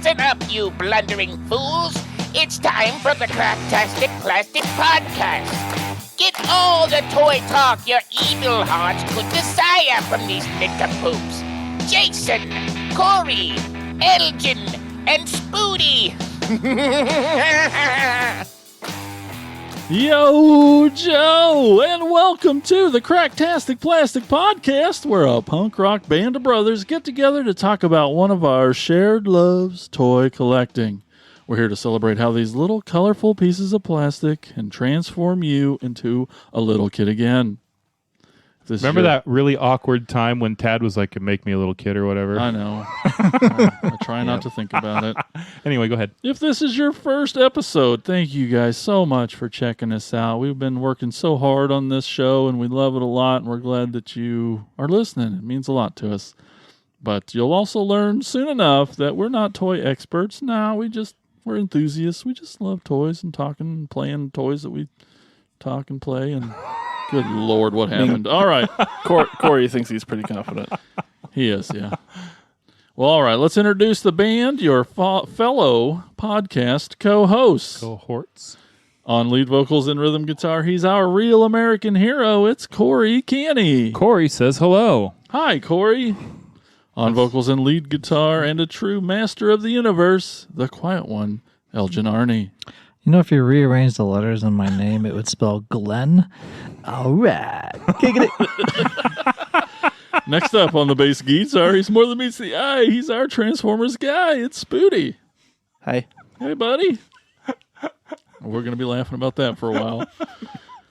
Listen up, you blundering fools. It's time for the Cracktastic Plastic Podcast. Get all the toy talk your evil hearts could desire from these nincompoops. Jason, Corey, Elgin, and Spooty. Yo, Joe, and welcome to the Cracktastic Plastic Podcast, where a punk rock band of brothers get together to talk about one of our shared loves, toy collecting. We're here to celebrate how these little colorful pieces of plastic can transform you into a little kid again. Remember that really awkward time when Tad was like, make me a little kid or whatever? I know. I try not to think about it. Anyway, go ahead. If this is your first episode, thank you guys so much for checking us out. We've been working so hard on this show, and we love it a lot, and we're glad that you are listening. It means a lot to us. But you'll also learn soon enough that we're not toy experts. No, we're enthusiasts. We just love toys and talking and playing toys that we talk and play. And good Lord, what happened? All right. Corey thinks he's pretty confident. He is, yeah. Well, all right. Let's introduce the band, your fellow podcast co-hosts. Cohorts. On lead vocals and rhythm guitar, he's our real American hero. It's Corey Canny. Corey says hello. Hi, Corey. On vocals and lead guitar and a true master of the universe, the quiet one, Elgin Arney. You know, if you rearrange the letters in my name, it would spell Glenn. All right. Kick it. Next up on the bass guitar, he's more than meets the eye. He's our Transformers guy. It's Spooty. Hi. Hey, buddy. We're going to be laughing about that for a while.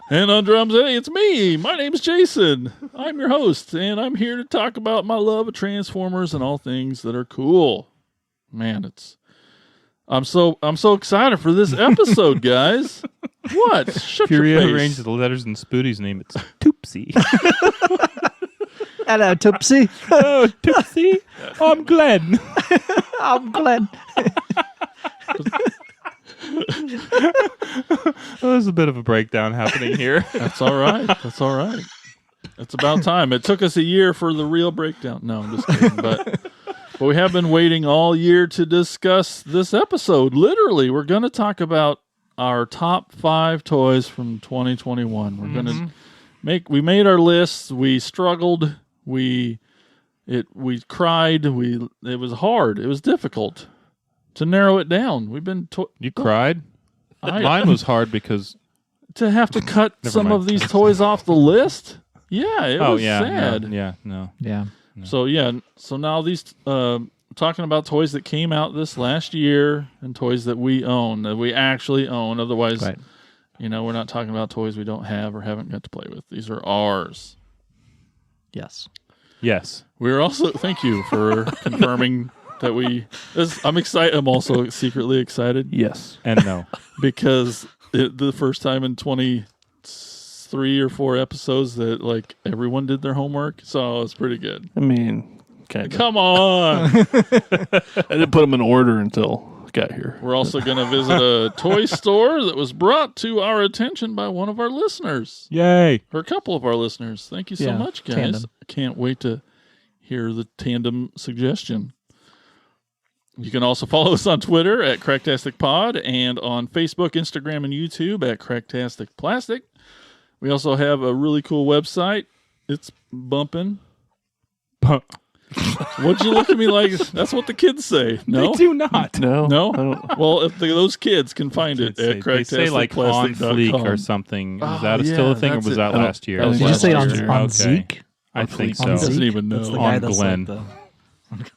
And on drums, hey, it's me. My name's Jason. I'm your host, and I'm here to talk about my love of Transformers and all things that are cool. Man, I'm so excited for this episode, guys. What? Shut If you your face. rearrange the letters in Spooty's name, it's Toopsy. Hello, Toopsy. Oh, Toopsy. I'm Glenn. I'm Glenn. There's a bit of a breakdown happening here. That's all right. That's all right. It's about time. It took us a year for the real breakdown. No, I'm just kidding. But we have been waiting all year to discuss this episode. Literally, we're going to talk about our top 5 toys from 2021. We're going to we made our lists. We struggled. We cried. It was hard. It was difficult to narrow it down. You cried? Mine was hard because to have to cut some mind. of these toys off the list. Yeah, it was sad. No. Yeah. So now these talking about toys that came out this last year and toys that we own, that we actually own. Otherwise, Right. We're not talking about toys we don't have or haven't got to play with. These are ours. Yes. Yes. We're also thank you for confirming that I'm excited. I'm also secretly excited. Yes. And no. Because the first time in 23 or 4 episodes that everyone did their homework, so it's pretty good. I mean, kind of. Come on. I didn't put them in order until I got here. We're also going to visit a toy store that was brought to our attention by one of our listeners. Yay. Or a couple of our listeners. Thank you so Yeah, much, guys. tandem. I can't wait to hear the tandem suggestion. You can also follow us on Twitter at Cracktastic Pod and on Facebook, Instagram, and YouTube at Cracktastic Plastic. We also have a really cool website. It's bumping. What'd you look at me like? That's what the kids say. No? They do not. No. No? I don't. Well, if those kids can find it at They say like on fleek or something. Is that still a thing, or was that last year? that was Did you last say on year. Zeke? I think On so. Zeke? Doesn't even know. That's the On guy that's Glenn. like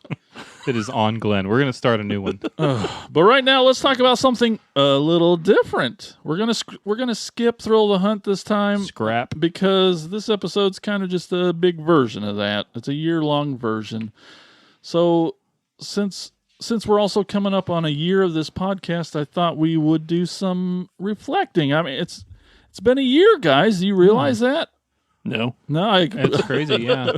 It is on Glenn. We're going to start a new one. But right now, let's talk about something a little different. We're gonna skip Thrill the Hunt this time Scrap. because this episode's kind of just a big version of that. It's a year-long version. So since we're also coming up on a year of this podcast, I thought we would do some reflecting. I mean, it's been a year, guys. Do you realize that? No. No, It's crazy, yeah.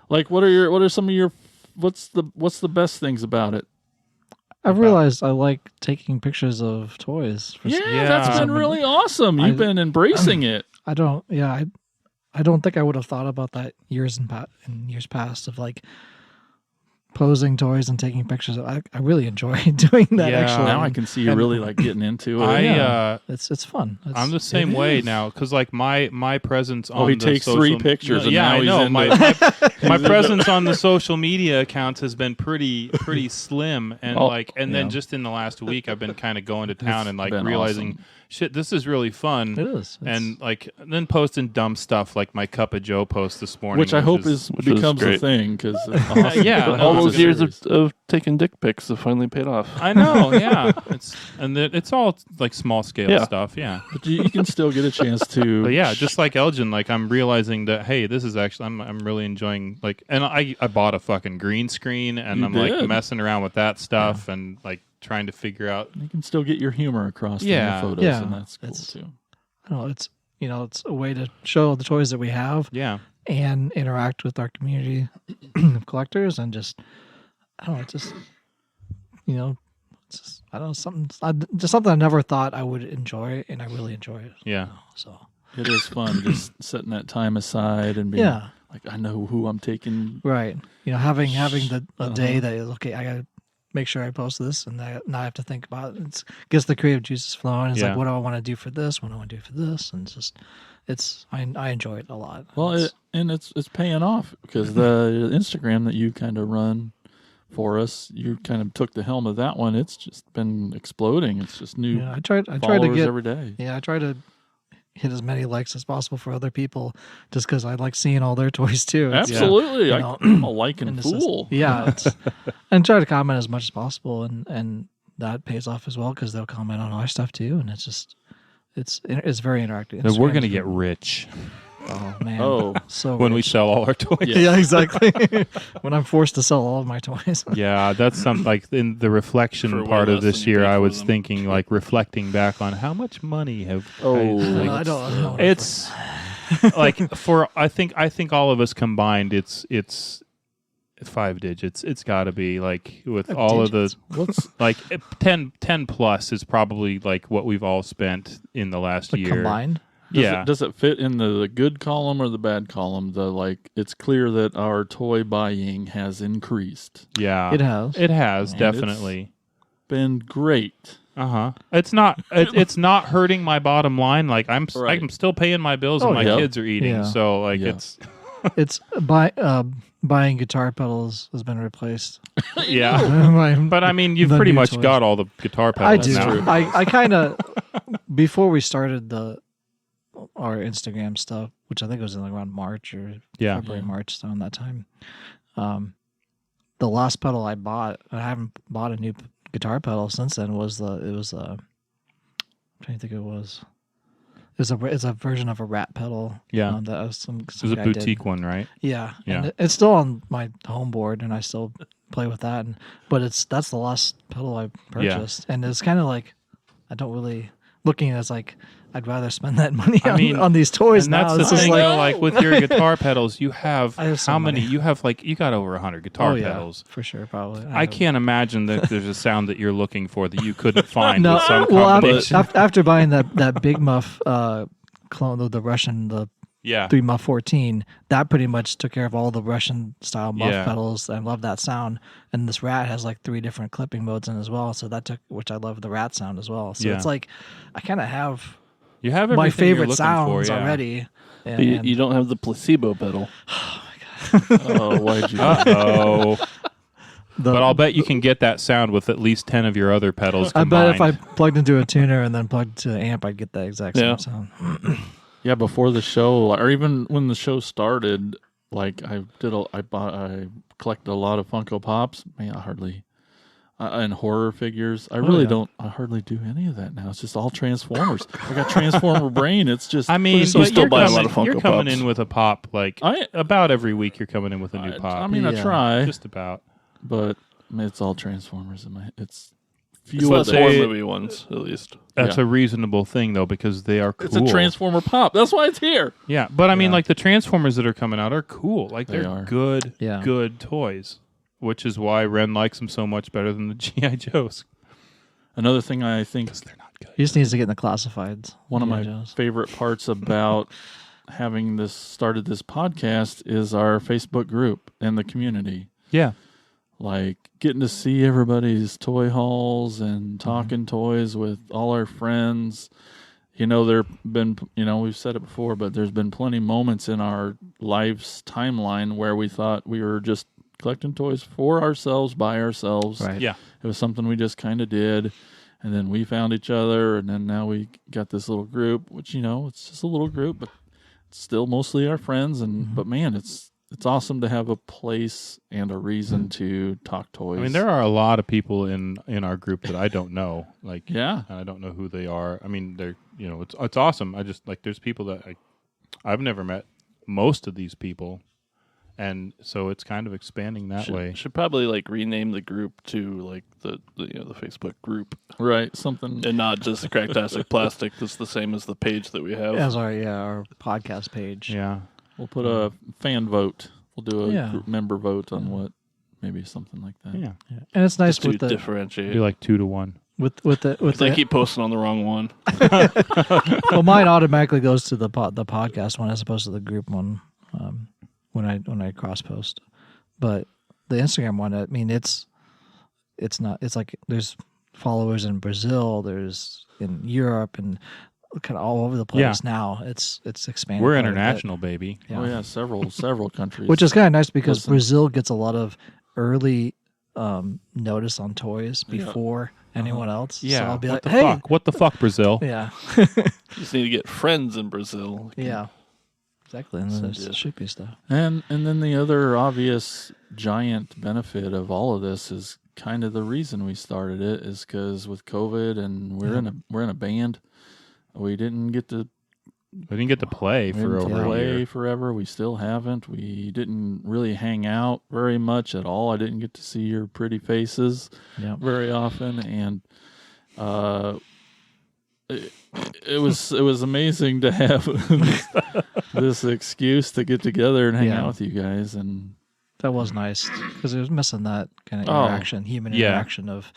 like what are some of your what's the best things about it? I've realized I like taking pictures of toys. Yeah, that's been really awesome. You've been embracing it. I don't think I would have thought about that in years past of like posing toys and taking pictures. I really enjoy doing that. Yeah. Actually, Now I can see you really like getting into it. it's fun. I'm the same way now because like my presence on he the takes social, 3 pictures. And yeah, now I he's know. into My presence on the social media accounts has been pretty slim, and then just in the last week I've been kind of going to town and like been realizing. awesome. Shit, this is really fun. It is. And like then posting dumb stuff like my Cup of Joe post this morning, Which I hope becomes a great. thing because Yeah, All those years of taking dick pics have finally paid off. I know, yeah. It's all like small scale stuff, yeah. But you can still get a chance to. But yeah, just like Elgin, like I'm realizing that hey, this is actually I'm really enjoying like, and I bought a fucking green screen and I'm like messing around with that stuff and like trying to figure out. You can still get your humor across in your photos, and that's cool too. I don't know, it's a way to show the toys that we have, and interact with our community of collectors, and just I don't know, I don't know, something I never thought I would enjoy, and I really enjoy it. Yeah. So it is fun just setting that time aside and being like, I know who I'm taking. Right. Having the day that is okay. I gotta make sure I post this, and now I have to think about it. It gets the creative juices flowing. It's like, what do I want to do for this? What do I want to do for this? And I enjoy it a lot. Well, it's paying off because the Instagram that you kind of run for us, you kind of took the helm of that one. It's just been exploding. It's just new. I try to get every day. Yeah, I try to hit as many likes as possible for other people, just because I like seeing all their toys too. Absolutely, I'm a liking fool. And try to comment as much as possible, and that pays off as well because they'll comment on our stuff too, and it's very interactive. So we're gonna get rich. Oh man! So when we sell all our toys. Yeah, exactly. When I'm forced to sell all of my toys. Yeah, that's something like in the reflection part of this year. I was thinking, like reflecting back on how much money have. I don't. It's like I think all of us combined, it's 5 digits. It's got to be like with all digits. Of the like 10 plus is probably like what we've all spent in the last year combined. Does it fit in the good column or the bad column? It's clear that our toy buying has increased. Yeah, it has. It has definitely been great. It's not hurting my bottom line. Like I'm still paying my bills and my kids are eating. So like it's buying guitar pedals has been replaced. Yeah, but I mean you've pretty much got all the guitar pedals. I do. Now. I kind of before we started our Instagram stuff, which I think was in like around March or February, March, around that time. The last pedal I bought, I haven't bought a new guitar pedal since then. I'm trying to think it was. It's a version of a Rat pedal. Yeah, that was some it was a boutique one, right? Yeah. And it's still on my home board, and I still play with that. But that's the last pedal I purchased, and it's kind of like I don't really looking at it as like. I'd rather spend that money on these toys and now. That's the thing, like with your guitar pedals, you have how many? Many. You have you got over 100 guitar pedals. For sure, probably. I can't imagine that there's a sound that you're looking for that you couldn't find with some combination. After buying that Big Muff clone of the Russian, the 3 Muff 14, that pretty much took care of all the Russian style muff pedals. I love that sound. And this Rat has like 3 different clipping modes in as well. So which I love the Rat sound as well. So it's like I kind of have. You have my favorite you're sounds for, already. You don't have the placebo pedal. Oh my god! Oh, why'd you? But I'll bet you can get that sound with at least 10 of your other pedals combined. I bet if I plugged into a tuner and then plugged to an amp, I'd get that exact same sound. Yeah, before the show, or even when the show started, like I collected a lot of Funko Pops. Man, I hardly. And horror figures. I hardly do any of that now. It's just all Transformers. I got Transformer brain. It's just. I mean, you still buy a lot of Funko Pops. You're coming in with a pop like about every week. You're coming in with a new pop. I mean, I try just about, but it's all Transformers in my. It's few of the horror movie ones at least. That's a reasonable thing though because they are cool. It's a Transformer pop. That's why it's here. Yeah, but I mean, like the Transformers that are coming out are cool. Like they're good toys. Which is why Ren likes them so much better than the G.I. Joes. Another thing I think they're not good. He just needs to get in the classifieds. One of my favorite parts about having started this podcast is our Facebook group and the community. Yeah. like getting to see everybody's toy hauls and talking toys with all our friends. There've been, we've said it before, but there's been plenty of moments in our life's timeline where we thought we were just collecting toys for ourselves, by ourselves. Right. Yeah. It was something we just kind of did. And then we found each other, and then now we got this little group, which, it's just a little group, but it's still mostly our friends. And but man, it's awesome to have a place and a reason to talk toys. I mean, there are a lot of people in our group that I don't know. Like, yeah, and I don't know who they are. I mean, they're it's awesome. I just there's people that I've never met most of these people. And so it's kind of expanding that way. Should probably rename the group to the Facebook group, right? Something, and not just Cracktastic Plastic. That's the same as the page that we have. As our podcast page. Yeah, we'll put a fan vote. We'll do a group member vote on what, maybe something like that. Yeah. And it's nice just with to the differentiate. Be 2-1. With I keep posting on the wrong one. Well, mine automatically goes to the podcast one as opposed to the group one. When I cross post, but the Instagram one, I mean, it's not. It's like there's followers in Brazil, there's in Europe, and kind of all over the place now. It's expanding. We're international, baby. Yeah. Oh yeah, several countries, which is kind of nice because Brazil gets a lot of early notice on toys before anyone else. Yeah, so I'll be what like, the fuck? What the fuck, Brazil? Yeah, You just need to get friends in Brazil. yeah. Exactly, and then there's shippy stuff. And then the other obvious giant benefit of all of this is kind of the reason we started it is because with COVID and we're in a band, we didn't get to play for over a year. Forever. We still haven't. We didn't really hang out very much at all. I didn't get to see your pretty faces very often, and it was amazing to have this excuse to get together and hang out with you guys, and that was nice because it was missing that kind of interaction, human interaction of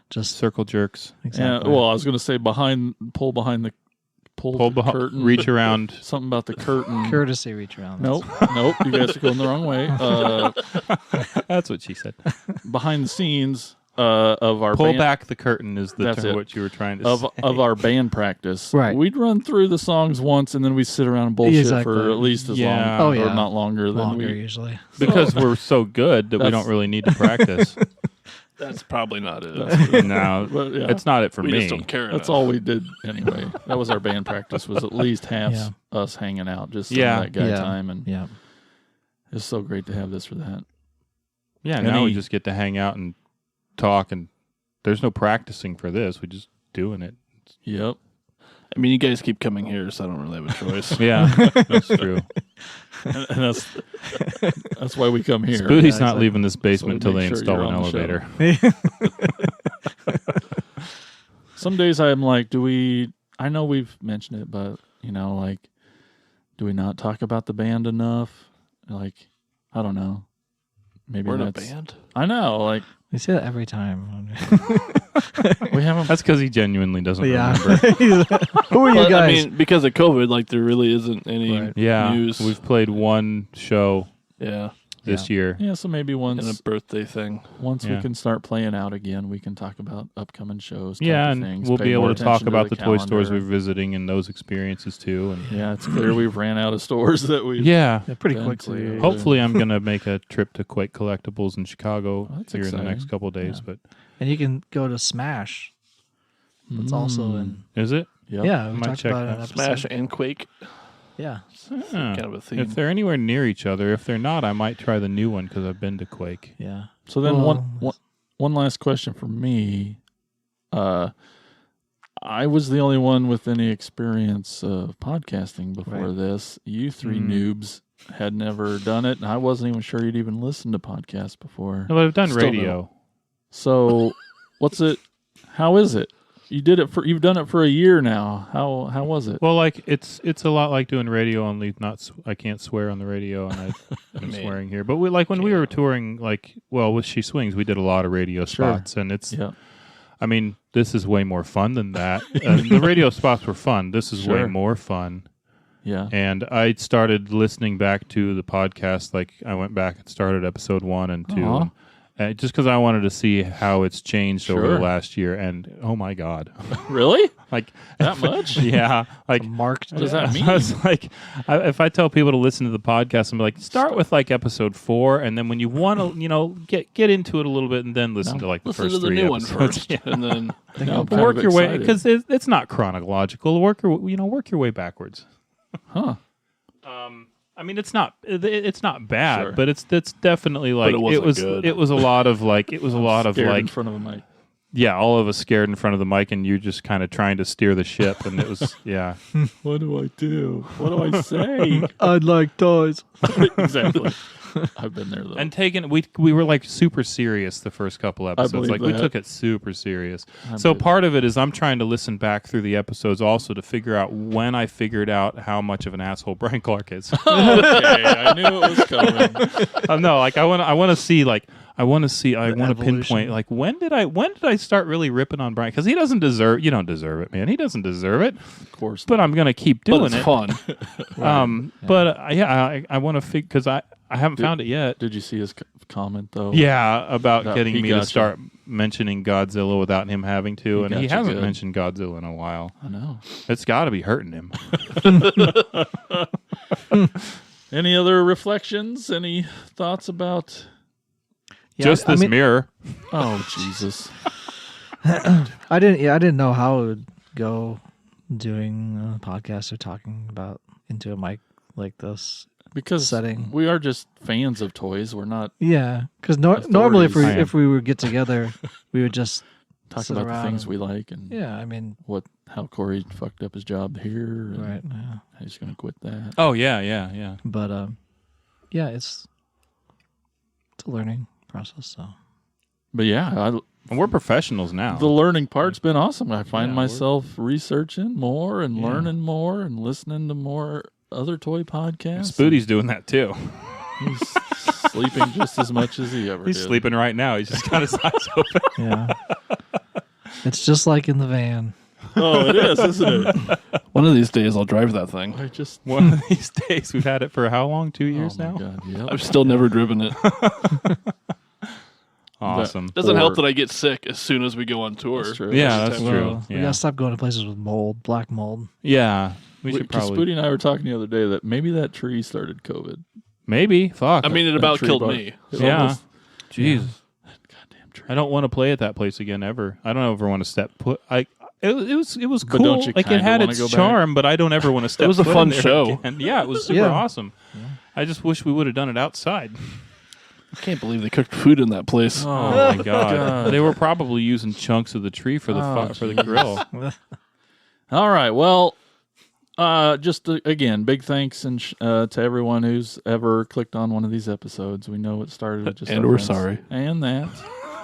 just circle jerks. Exactly. Yeah, well, I was going to say pull behind the curtain, reach around. Something about the curtain. Courtesy reach around. Nope. You guys are going the wrong way. That's what she said. Behind the scenes. Of our pull band, back the curtain is the term what you were trying to say. Of our band practice. Right. We'd run through the songs once and then we'd sit around and bullshit for at least as long or not longer than we usually. Because we're so good that we don't really need to practice. That's probably not it. No, it's not it for me. We just don't care That's enough. all we did anyway. That was our band practice, was at least half us hanging out, just some of that guy time. And it's so great to have this for that. Yeah, now we just get to hang out and talk, and there's no practicing for this. We're just doing it. Yep. I mean, you guys keep coming here, so I don't really have a choice. Yeah, that's true. And that's why we come here. Spoody's not leaving this basement until they install an elevator. Some days I'm like, I know we've mentioned it, but, do we not talk about the band enough? Like, I don't know. Maybe we're in a band? I know, we say that every time. We haven't. That's because he genuinely doesn't remember. Who are you guys? I mean, because of COVID, there really isn't any news. We've played one show this year. Yeah, so maybe once. And a birthday thing. Once we can start playing out again, we can talk about upcoming shows. And things, we'll be able to talk about the toy calendar. stores we're visiting and those experiences too. And it's clear we've ran out of stores that we've pretty quickly. Hopefully, I'm going to make a trip to Quake Collectibles in Chicago here exciting. in the next couple of days. But and you can go to Smash. It's also in. Is it? Yep. Yeah, we Might talked check about it in that. an episode. Smash and Quake. Yeah. Kind of a theme. If they're anywhere near each other, if they're not, I might try the new one because I've been to Quake. Yeah. So then one last question for me. I was the only one with any experience of podcasting before this. You three noobs had never done it, and I wasn't even sure you'd even listened to podcasts before. No, but I've done Still radio. don't. So, what's it? How is it? You've done it for a year now. How was it? Well, it's a lot like doing radio, only I can't swear on the radio, and I'm swearing here. But when we were touring, with She Swings, we did a lot of radio spots, and it's. Yeah. I mean, this is way more fun than that. The radio spots were fun. This is way more fun. Yeah. And I started listening back to the podcast. I went back and started episode 1 and 2. just because I wanted to see how it's changed over the Sure. last year. And oh my god, Really? like That much? yeah, like Marked. What does that mean? I was like, if I tell people to listen to the podcast, I'm like, start with like episode 4, and then when you want to, get into it a little bit, and then listen to like the Listen first to the 3 new one episodes. first, and then No, I'm kind Work of your way excited. because it's not chronological. Work your way backwards. Huh. I mean, it's not bad, Sure. but it's definitely like it wasn't good. It was a lot of like it was a lot of Scared like in front of a mic. yeah, all of us scared in front of the mic, and you just kind of trying to steer the ship, and it was yeah. What do I do? What do I say? I'd like toys. Exactly. I've been there though. And we were like super serious the first couple episodes. believe Like we that. took it super serious. I So believe part of it is I'm trying to listen back through the episodes also to figure out when I figured out how much of an asshole Brian Clark is. okay, I knew it was coming. No, like I want to see like I want to evolution. pinpoint like when did I start really ripping on Brian, because he doesn't deserve, you don't deserve it, man. He doesn't deserve it. Of course. But I'm gonna keep doing but it's it. fun. But I want to figure, because I haven't found it yet. Did you see his comment though? Yeah, about That getting he me to got start mentioning Godzilla without him having to, and got he you hasn't good. mentioned Godzilla in a while. I know. It's got to be hurting him. Any other reflections? Any thoughts about? Yeah, Just this mirror. Oh Jesus! I didn't know how it would go doing a podcast or talking about into a mic like this. Because Setting. we are just fans of toys. We're not Yeah, because normally Authorities. I am. if we would get together, we would just talk sit about the around things and- we like and Yeah, I mean, how Corey fucked up his job here. And right. Yeah. how he's going to quit that. Oh yeah. But yeah, it's a learning process. So But yeah, And we're professionals now. the learning part's been awesome. I find Yeah, myself researching more and Yeah. learning more and listening to more other toy podcasts. Spoody's doing that too. He's sleeping just as much as he ever He's did. sleeping right now. He's just got his eyes open. yeah, it's just like in the van. Oh, it is, isn't it? One of these days, I'll drive that thing. I just. One of these days, we've had it for how long? 2 years Oh my now. God, yep. I've still never driven it. Awesome. Doesn't help Or- that I get sick as soon as we go on tour. That's true. Yeah, that's Well, true. Well, we Yeah. gotta stop going to places with mold, black mold. Yeah, we should Because probably Spooty and I were talking the other day that maybe that tree started COVID. maybe. Fuck. I mean, it That about tree killed bark. me. It yeah. almost- Jeez. Goddamn tree. I don't want to play at that place again ever. I don't ever want to step put. It was But cool. don't you Like it kinda had wanna its go back? charm, but I don't ever want to step. was a foot fun in there show. again. Yeah, it was super Yeah. awesome. I just wish we would have done it outside. I can't believe they cooked food in that place. Oh my god. They were probably using chunks of the tree for the Oh, for the grill. All right. Well, just again, big thanks and to everyone who's ever clicked on one of these episodes. We know it started with just And our we're friends sorry. and that,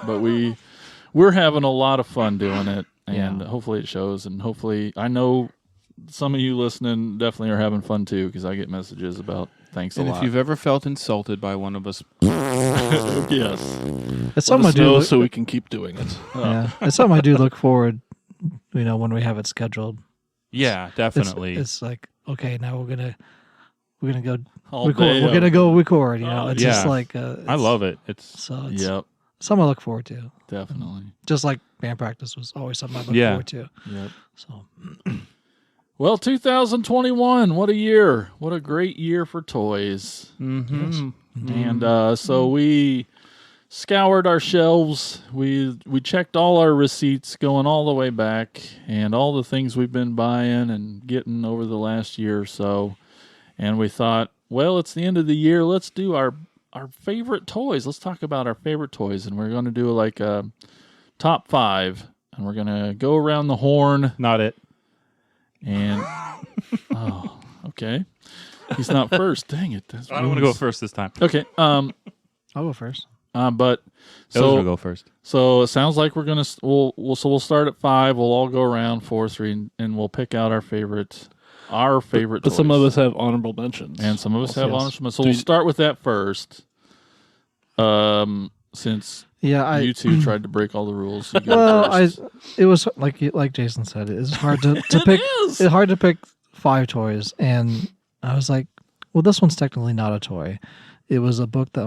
but we're having a lot of fun doing it, and Yeah. hopefully it shows. And hopefully, I know some of you listening definitely are having fun too, because I get messages about thanks And a if lot. you've ever felt insulted by one of us, Yes. It's Let something I us do. know Look, so we can keep doing it. yeah, it's something I do look forward. When we have it scheduled. yeah, definitely. It's like, okay, now we're gonna go All record. day. We're gonna go record. You know, Oh, it's yeah. just like I love it. It's So it's Yep. something I look forward to. Definitely. Just like band practice was always something I look Yeah. forward to. Yep. So Well, 2021, what a year. What a great year for toys. mhm. And so we scoured our shelves. We checked all our receipts going all the way back and all the things we've been buying and getting over the last year or so. And we thought, well, it's the end of the year. Let's do our favorite toys. Let's talk about our favorite toys. And we're going to do like a top 5. And we're going to go around the horn. Not it. And oh, okay. He's not first. Dang it. I don't want to go first this time. Okay. I'll go first. But Those will so go first. so it sounds like we're gonna we'll start at 5. We'll all go around 4, 3, and we'll pick out our favorite But toys. some of us have honorable mentions. and some of us have Yes. honorable. So Do we'll you- start with that first. Since Yeah, you two tried to break all the rules. You go well, first. it was like Jason said, it's hard to pick. is. It's hard to pick 5 toys, and I was like, well, this one's technically not a toy. It was a book that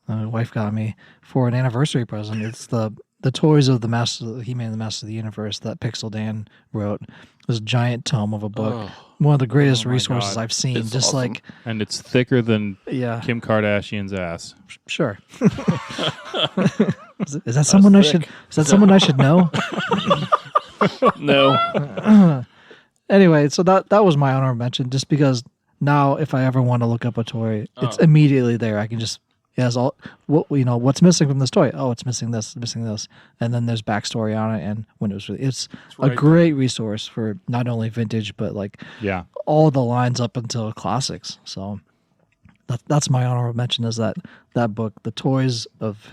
my wife got me for an anniversary present. It's the toys of the He-Man, the Master of the Universe that Pixel Dan wrote. This giant tome of a book. One of the greatest resources I've seen. It's just awesome. like, And it's thicker than yeah, Kim Kardashian's ass. sure. Is that someone I should? Is that someone I should know? No. Anyway, so that was my honorable mention. Just because now, if I ever want to look up a toy, it's immediately there. I can just it has all what's missing from this toy. Oh, it's missing this, and then there's backstory on it and when it was really. It's a great resource for not only vintage but like all the lines up until classics. So that's my honorable mention is that book, The Toys of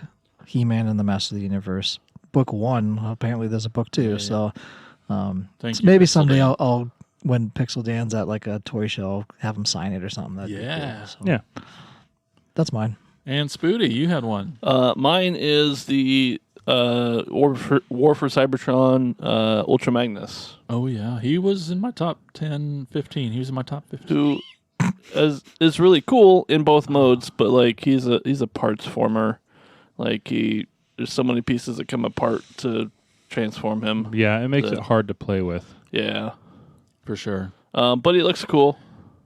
He-Man and the Master of the Universe, book 1. Apparently, there's a book 2. So maybe someday I'll when Pixel Dan's at like a toy show, I'll have him sign it or something. That'd be cool. So, yeah, that's mine. And Spooty, you had one. Mine is the War for Cybertron Ultra Magnus. Oh, yeah. He was in my top 10, 15. He was in my top 15. Who is really cool in both modes, but like he's a parts former. Like there's so many pieces that come apart to transform him. Yeah, it makes it hard to play with. Yeah. For sure. But he looks cool.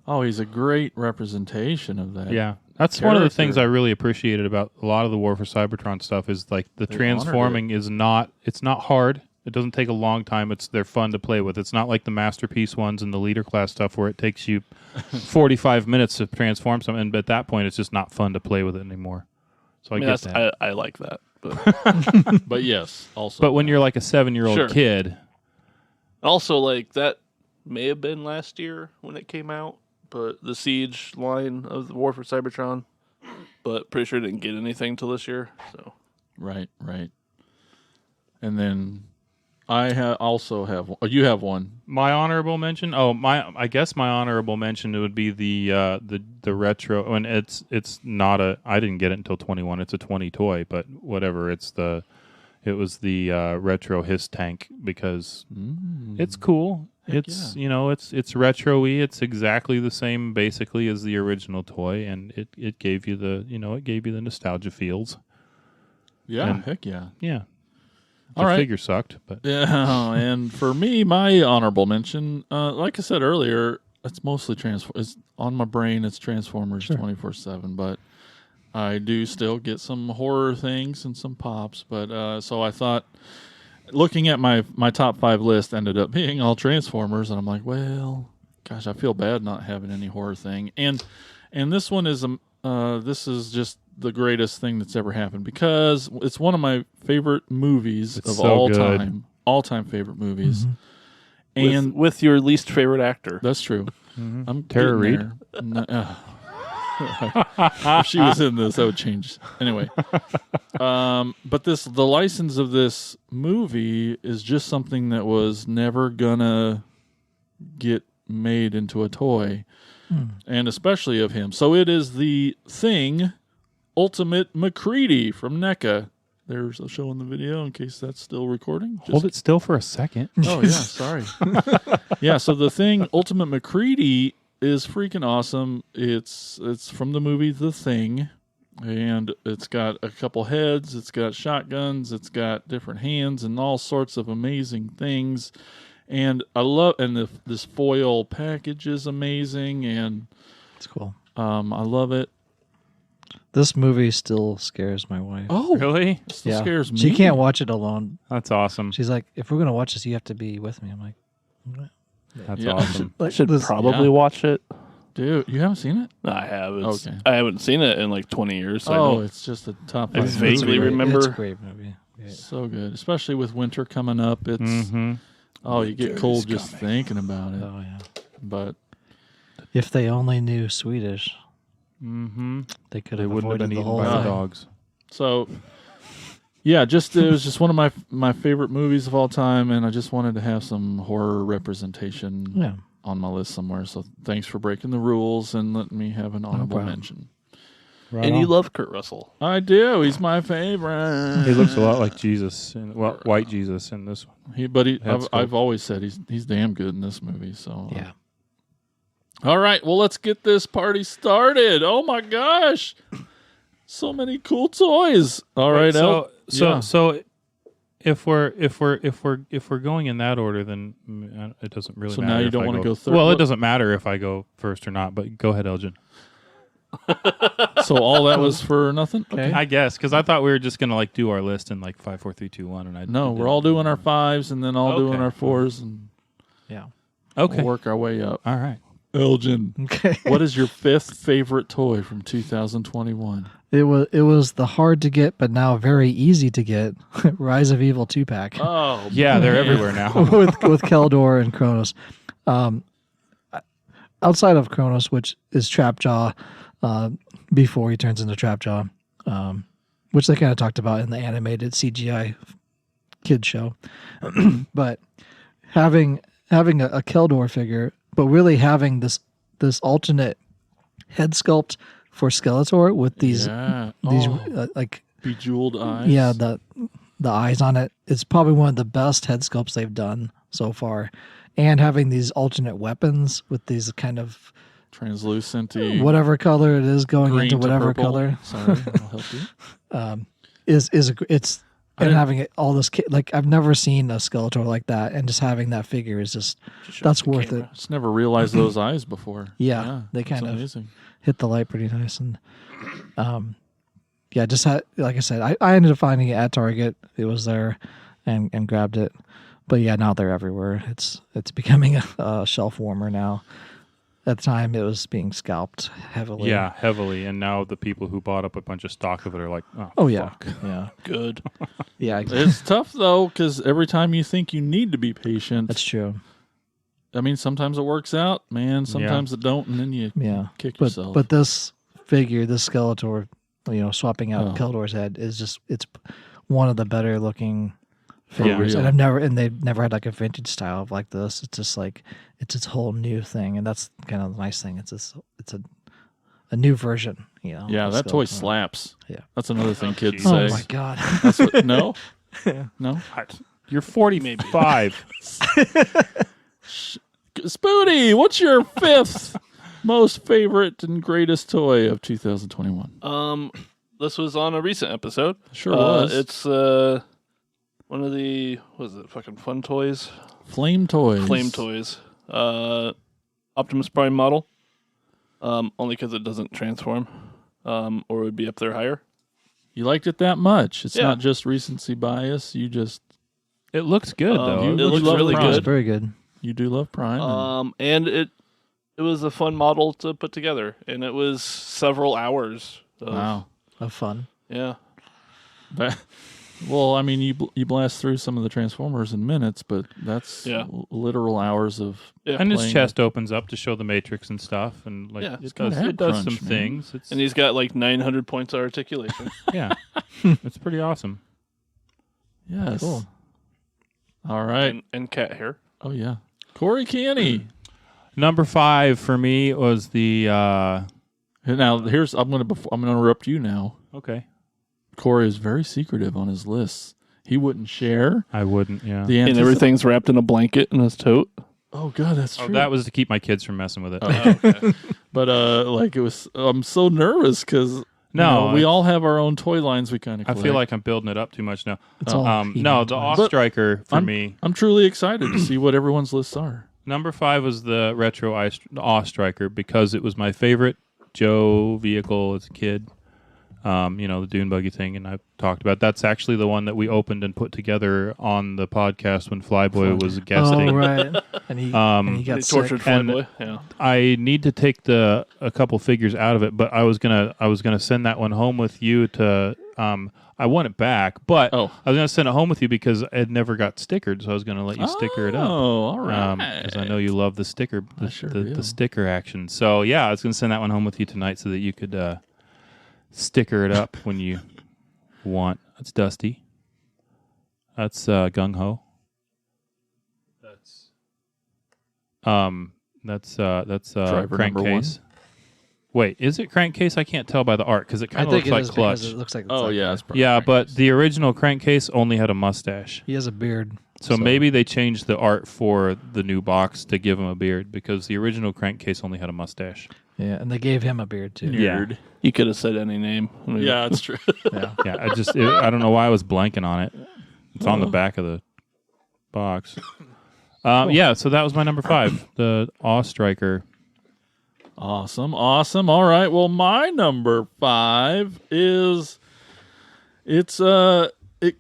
Oh, he's a great representation of that. Yeah. That's one of the things I really appreciated about a lot of the War for Cybertron stuff is like the transforming is not hard. It doesn't take a long time. They're fun to play with. It's not like the Masterpiece ones and the Leader class stuff where it takes you 45 minutes to transform something. And at that point, it's just not fun to play with it anymore. So I get that. I like that. But, but yes, also. But when you're like a 7-year-old kid. Also, like that may have been last year when it came out. But the Siege line of the War for Cybertron, but pretty sure didn't get anything till this year. So right. And then I also have one. Oh, you have one. My honorable mention. I guess my honorable mention would be the retro. And it's not a. I didn't get it until 21. It's a 20 toy, but whatever. It was the retro Hiss tank because it's cool. It's it's retro-y. It's exactly the same basically as the original toy, and it gave you the nostalgia feels. Yeah, heck yeah. Yeah. All the right. figure sucked, but yeah. And for me, my honorable mention, like I said earlier, it's mostly It's on my brain. It's Transformers 24/7, but I do still get some horror things and some pops. But so I thought. Looking at my top 5 list ended up being all Transformers, and I'm like, well, gosh, I feel bad not having any horror thing. And this one is this is just the greatest thing that's ever happened because it's one of my favorite movies of all time. All-time favorite movies. Mm-hmm. And with your least favorite actor. That's true. Mm-hmm. I'm Tara Reid. If she was in this, that would change. Anyway, but the license of this movie is just something that was never gonna get made into a toy, and especially of him. So it is the Thing, Ultimate Mccready from Neca. There's a show in the video in case that's still recording. Hold it still for a second. Oh yeah, sorry. Yeah, so the Thing, Ultimate Mccready, is freaking awesome. It's from the movie The Thing, and it's got a couple heads, it's got shotguns, it's got different hands and all sorts of amazing things. And I love this foil package is amazing, and it's cool. I love it. This movie still scares my wife. Oh, really? It still scares me. She can't watch it alone. That's awesome. She's like, if we're gonna watch this, you have to be with me. I'm like, what? That's awesome. I should probably watch it. Dude, you haven't seen it? No, I have. Okay. I haven't seen it in like 20 years. So it's just a top 5. I vaguely remember. It's a great movie. Yeah. So good, especially with winter coming up. It's you get cold just thinking about it. Oh yeah. But if they only knew Swedish, they could have wouldn't have avoided been the eaten whole by the thing. dogs. So, yeah, it was just one of my favorite movies of all time, and I just wanted to have some horror representation on my list somewhere. So thanks for breaking the rules and letting me have an honorable mention. Right and on. you love Kurt Russell. I do. He's my favorite. He looks a lot like Jesus, white Jesus in this one. I've always said he's damn good in this movie. So Yeah. All right, well, let's get this party started. Oh my gosh. So many cool toys. All right, So if we're going in that order, then it doesn't really matter. So now you if don't I want to go third. Well, it doesn't matter if I go first or not. But go ahead, Elgin. So all that was for nothing. Okay. I guess because I thought we were just gonna like do our list in like 5, 4, 3, 2, 1, and I No, we're all doing our 5s and then all doing our 4s, and we'll work our way up. All right. Elgin, Okay. what is your 5th favorite toy from 2021? It was the hard to get, but now very easy to get Rise of Evil 2-pack Oh, Yeah, they're everywhere now. with Keldor and Kronos. Outside of Kronos, which is Trapjaw, before he turns into Trapjaw, which they kind of talked about in the animated CGI kid show, but having a Keldor figure, but really having this alternate head sculpt for Skeletor with these like bejeweled eyes. Yeah, the eyes on it. It's probably one of the best head sculpts they've done so far, and having these alternate weapons with these kind of translucent, whatever color it is going green into whatever to purple. color. Sorry, I'll help you. It's and having it all this like I've never seen a Skeletor like that, and just having that figure is just that's worth it. Just never realized those eyes before. Yeah, they kind of amazing. Hit the light pretty nice, and just had, like I said, I ended up finding it at Target. It was there, and grabbed it. But yeah, now they're everywhere. It's becoming a shelf warmer now. At the time, it was being scalped heavily. Yeah, heavily. And now the people who bought up a bunch of stock of it are like, oh yeah, fuck. yeah, Good. yeah. It's tough though, because every time you think you need to be patient, That's true. I mean, sometimes it works out, man. Sometimes it don't, and then you kick yourself. But this figure, this Skeletor, swapping out Keldor's head is it's one of the better looking figures. real. And they've never had like a vintage style of like this. It's just like it's its whole new thing, and that's kind of the nice thing. It's a new version. Yeah, that toy slaps. Yeah, that's another thing kids geez. say. Oh my god. That's what, no, no. You're 45. Spoonie, what's your 5th most favorite and greatest toy of 2021? This was on a recent episode. Sure was. It's one of the fucking fun toys. Flame toys. Flame toys. Optimus Prime model. Only because it doesn't transform, or it would be up there higher. You liked it that much? It's not just recency bias. You just It looks good though. you It looks love really Prime. It's good. very good. You do love Prime. And it was a fun model to put together, and it was several hours. Wow. Have fun. Yeah. Well, I mean, you blast through some of the Transformers in minutes, but that's literal hours of. Yeah. And his playing chest opens up to show the Matrix and stuff, and like it's it got does a head it does crunch, some man. things. It's And he's got like 900 points of articulation. yeah, it's pretty awesome. Yes. Cool. All right. and cat hair. Oh yeah. Corey Canny. Number 5 for me was the Now I'm gonna interrupt you now. okay. Corey is very secretive on his lists. He wouldn't share I wouldn't. Yeah. the And everything's wrapped in a blanket in his tote. Oh god, that's true. that was to keep my kids from messing with it. Okay. But like it was. I'm so nervous because we all have our own toy lines. We kind of. I feel like I'm building it up too much now. It's all No, He-Man the toys. Awe Striker for me. I'm truly excited to see what everyone's lists are. Number 5 was the retro Awe Striker because it was my favorite Joe vehicle as a kid. The dune buggy thing, and I've talked about that's actually the one that we opened and put together on the podcast when Flyboy was guesting. Oh right. And he got They sick. tortured Flyboy. Yeah. I need to take a couple figures out of it, but I was gonna send that one home with you to. I want it back, but I was gonna send it home with you because it never got stickered, so I was gonna let you sticker it up. Oh, all right. Because I know you love the sticker, I sure the do. sticker action. So yeah, I was gonna send that one home with you tonight so that you could sticker it up when you want. That's Dusty. That's Gung Ho. That's Driver number Crankcase. Wait, is it Crankcase? I can't tell by the art because it kind of looks like Clutch. It looks like yeah, it's probably Yeah, but Crankcase. the original Crankcase only had a mustache. he has a beard. So maybe they changed the art for the new box to give him a beard because the original Crankcase only had a mustache. Yeah, and they gave him a beard too. Nerd. You could have said any name. I mean, Yeah, it's true. Yeah. Yeah, I don't know why I was blanking on it. It's on the back of the box. Yeah, so that was my number 5, the Awe Striker. Awesome. All right. Well, my number 5 is it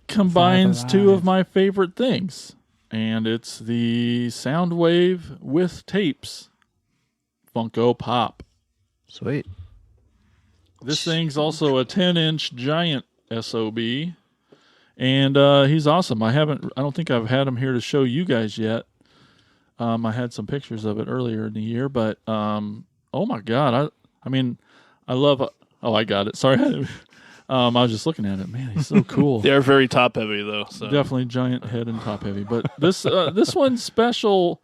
combines 2 of my favorite things, and it's the Soundwave with tapes Funko Pop. Sweet. This thing's also a 10-inch giant SOB, and he's awesome. I don't think I've had him here to show you guys yet. I had some pictures of it earlier in the year, but oh my God, I mean, I love. Oh, I got it. Sorry, I was just looking at it. Man, he's so cool. They're very top heavy though. So. Definitely giant head and top heavy, but this one's special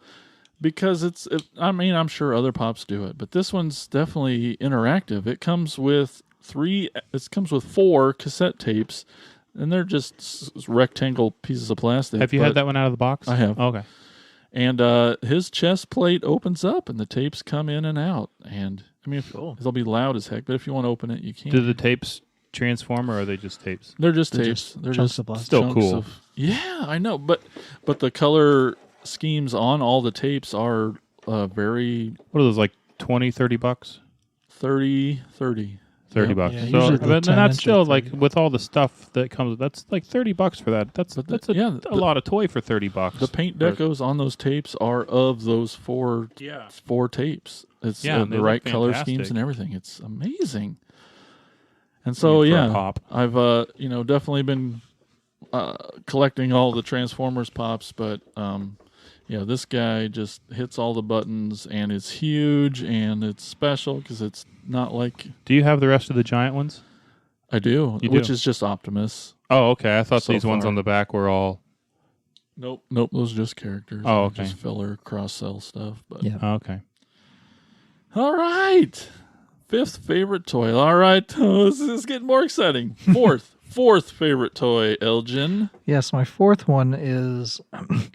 because I'm sure other pops do it, but this one's definitely interactive. It comes with 4 cassette tapes, and they're just rectangle pieces of plastic. Have you had that one out of the box? I have. Okay. And his chest plate opens up, and the tapes come in and out. And I mean, they'll be loud as heck, but if you want to open it, you can. Do the tapes transform, or are they just tapes? They're just tapes. They're chunks just of plastic. Still chunks cool. Yeah, I know, but the color schemes on all the tapes are very What are those, like $20-$30? 30. $30. Yeah, So, usually the but 10 that's inch still is like 30. with all the stuff that comes. That's like $30 for that. That's a lot of toy for $30. The paint decos on those tapes are of those 4 tapes. It's Yeah, the right look color fantastic. schemes and everything. It's amazing. And so for a yeah, pop. I've definitely been collecting all the Transformers pops, but this guy just hits all the buttons, and it's huge, and it's special because it's not like Do you have the rest of the giant ones? I do, You which do? is just Optimus. Oh, okay. I thought So these ones far. on the back were all. Nope, those are just characters. Oh, They're okay. just filler cross-sell stuff. But Yeah. Oh, okay. all right, 5th favorite toy. All right, this is getting more exciting. 4th favorite toy, Elgin. Yes, my 4th one is.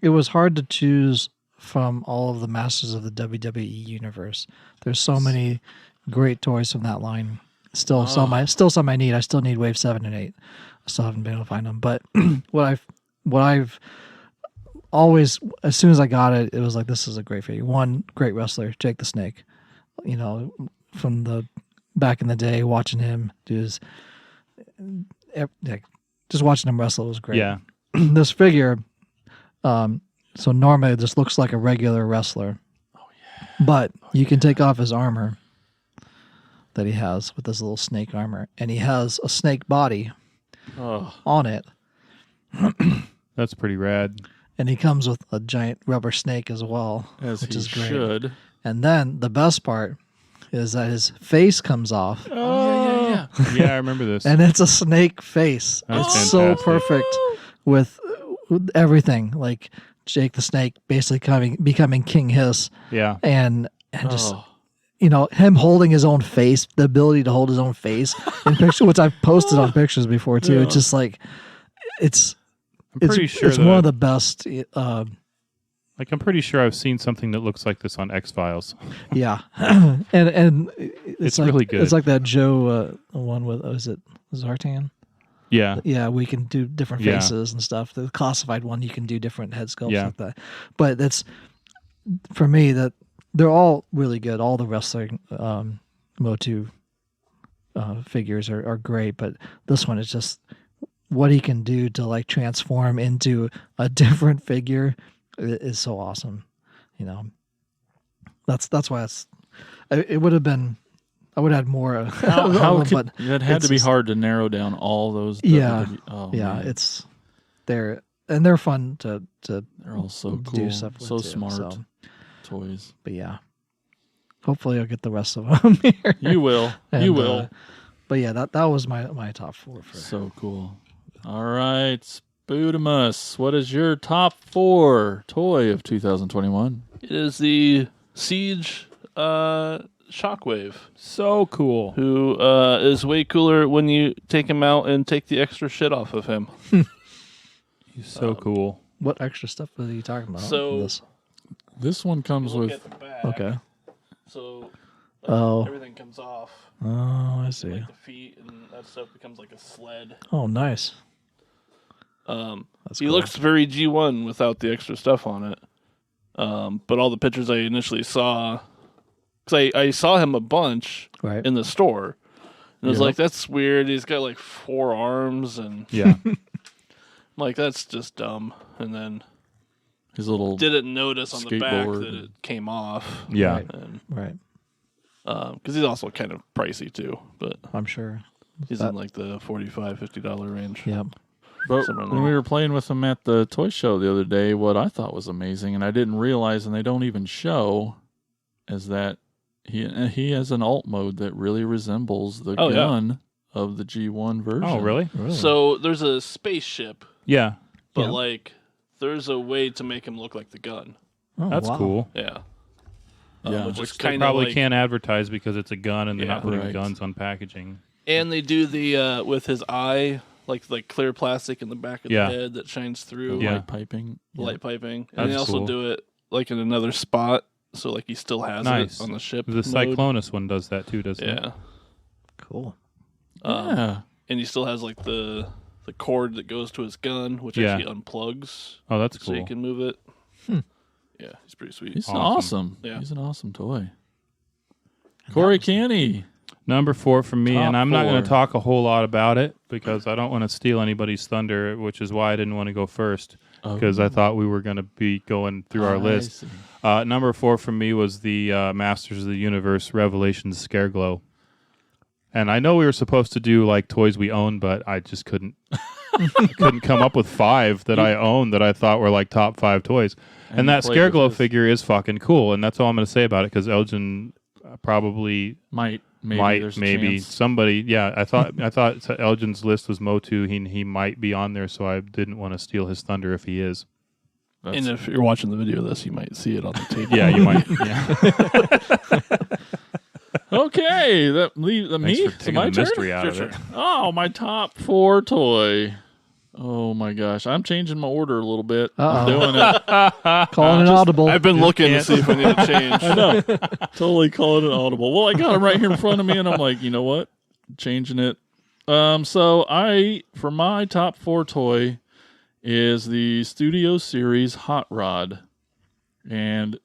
It was hard to choose from all of the masters of the WWE universe. There's so many great toys from that line. Still some I need. I still need Wave 7 and 8. I still haven't been able to find them. But what I've always, as soon as I got it, it was like, this is a great figure. One great wrestler, Jake the Snake. From the back in the day, watching him do his, just watching him wrestle was great. Yeah. This figure, so normally it just looks like a regular wrestler. Oh yeah. But you can take off his armor that he has with this little snake armor, and he has a snake body on it, That's pretty rad. and he comes with a giant rubber snake as well, As which he is great. should. And then the best part is that his face comes off, Yeah. Yeah, I remember this. and it's a snake face. That's It's so fantastic. perfect with everything, like Jake the Snake basically becoming King Hiss, Yeah. and just Oh, him holding his own face, the ability to hold his own face in picture, which I've posted on pictures before too. It's just like it's pretty sure it's that one of the best. I'm pretty sure I've seen something that looks like this on X-Files. Yeah, and It's like, really good. It's like that Joe one with is it Zartan? Yeah. Yeah, we can do different Yeah. faces and stuff. The classified one, you can do different head sculpts Yeah. like that. But that's for me that they're all really good. All the wrestling Motu figures are great, but this one is just what he can do to like transform into a different figure is so awesome. That's why it would have been. I would have had more. it had it's to be just- hard to narrow down all those. Yeah. Oh, Yeah, man. they're fun to They're all so do cool, stuff with so too, smart so. toys. But yeah, hopefully I'll get the rest of them here. You will. And, You will. But yeah, that was my top 4 for. So cool. All right, Spoodamus, what is your top 4 toy of 2021? It is the Siege Shockwave, So cool. who is way cooler when you take him out and take the extra shit off of him. He's so cool. What extra stuff are you talking about? So- This one comes Look with. at the back. Okay. So Oh. everything comes off. Oh, I see. Like the feet and that stuff becomes like a sled. Oh, nice. He cool. looks very G1 without the extra stuff on it. But all the pictures I initially saw, because I saw him a bunch Right. in the store, and I was Yep. like, "That's weird." He's got like 4 arms, and Yeah. I'm like, "That's just dumb." And then His little. didn't notice on the back skateboard that it came off. Yeah. Right. And Right. because he's also kind of pricey too, but I'm sure. he's in like the $45-$50 range. Yep. But somewhere in when there. we were playing with him at the toy show the other day, what I thought was amazing, and I didn't realize, and they don't even show, is that he has an alt mode that really resembles the Oh, yeah. gun of the G1 version. Oh, really? So there's a spaceship, Yeah. but Yeah. like there's a way to make him look like the gun. Oh, That's wow. cool. Yeah. Yeah. Which is Which they kind of probably like, can't advertise because it's a gun and they're Yeah. not putting Right. guns on packaging. and they do the with his eye, like clear plastic in the back of Yeah. the head that shines The through, Yeah. light piping. light piping, and they That's also cool. do it like in another spot, so like he still has Nice. it on the ship. The mode. Cyclonus one does that too, doesn't it? Yeah. Cool. Yeah. And he still has like the cord that goes to his gun, which Yeah. actually unplugs, Oh, that's so cool. you can move it. Yeah, he's pretty sweet. He's Awesome. awesome. Yeah. He's an awesome toy. Corey Canny. Number 4 for me, Top and I'm not going 4. to talk a whole lot about it because I don't want to steal anybody's thunder, which is why I didn't want to go first because I thought we were going to be going through our list. see. Number 4 for me was the Masters of the Universe Revelations Scareglow. And I know we were supposed to do like toys we own, but I just couldn't come up with 5 that I own that I thought were like top 5 toys. And that you played with Scareglow his- figure is fucking cool, and that's all I'm going to say about it because Elgin probably Maybe there's a maybe chance. somebody. Yeah, I thought Elgin's list was Motu. He might be on there, so I didn't want to steal his thunder if he is. And if you're watching the video of this, you might see it on the table. Yeah, you might. Yeah. Okay, that leaves Thanks me. for It's taking my the turn. mystery out of Sure, it. Oh, my top 4 toy. Oh my gosh, I'm changing my order a little bit. I'm Uh-oh. doing it. Calling an audible. I've been looking to see if I need to change. I know. Totally calling it audible. Well, I got him right here in front of me, and I'm like, you know what? Changing it. So for my top 4 toy is the Studio Series Hot Rod, and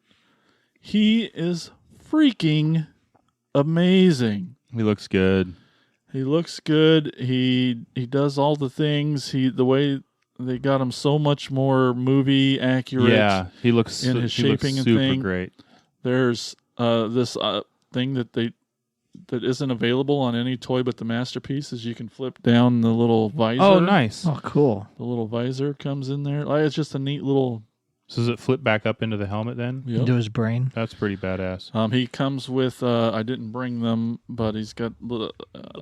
he is freaking amazing. He looks good. He looks good. He does all the things. The way they got him so much more movie accurate. Yeah, he looks in his he looks shaping and super thing. great. There's this thing that isn't available on any toy but the Masterpiece is you can flip down the little visor. Oh, nice. Oh, cool. The little visor comes in there. Like, it's just a neat little. So does it flip back up into the helmet then? Yep. Into his brain. That's pretty badass. He comes with. I didn't bring them, but he's got The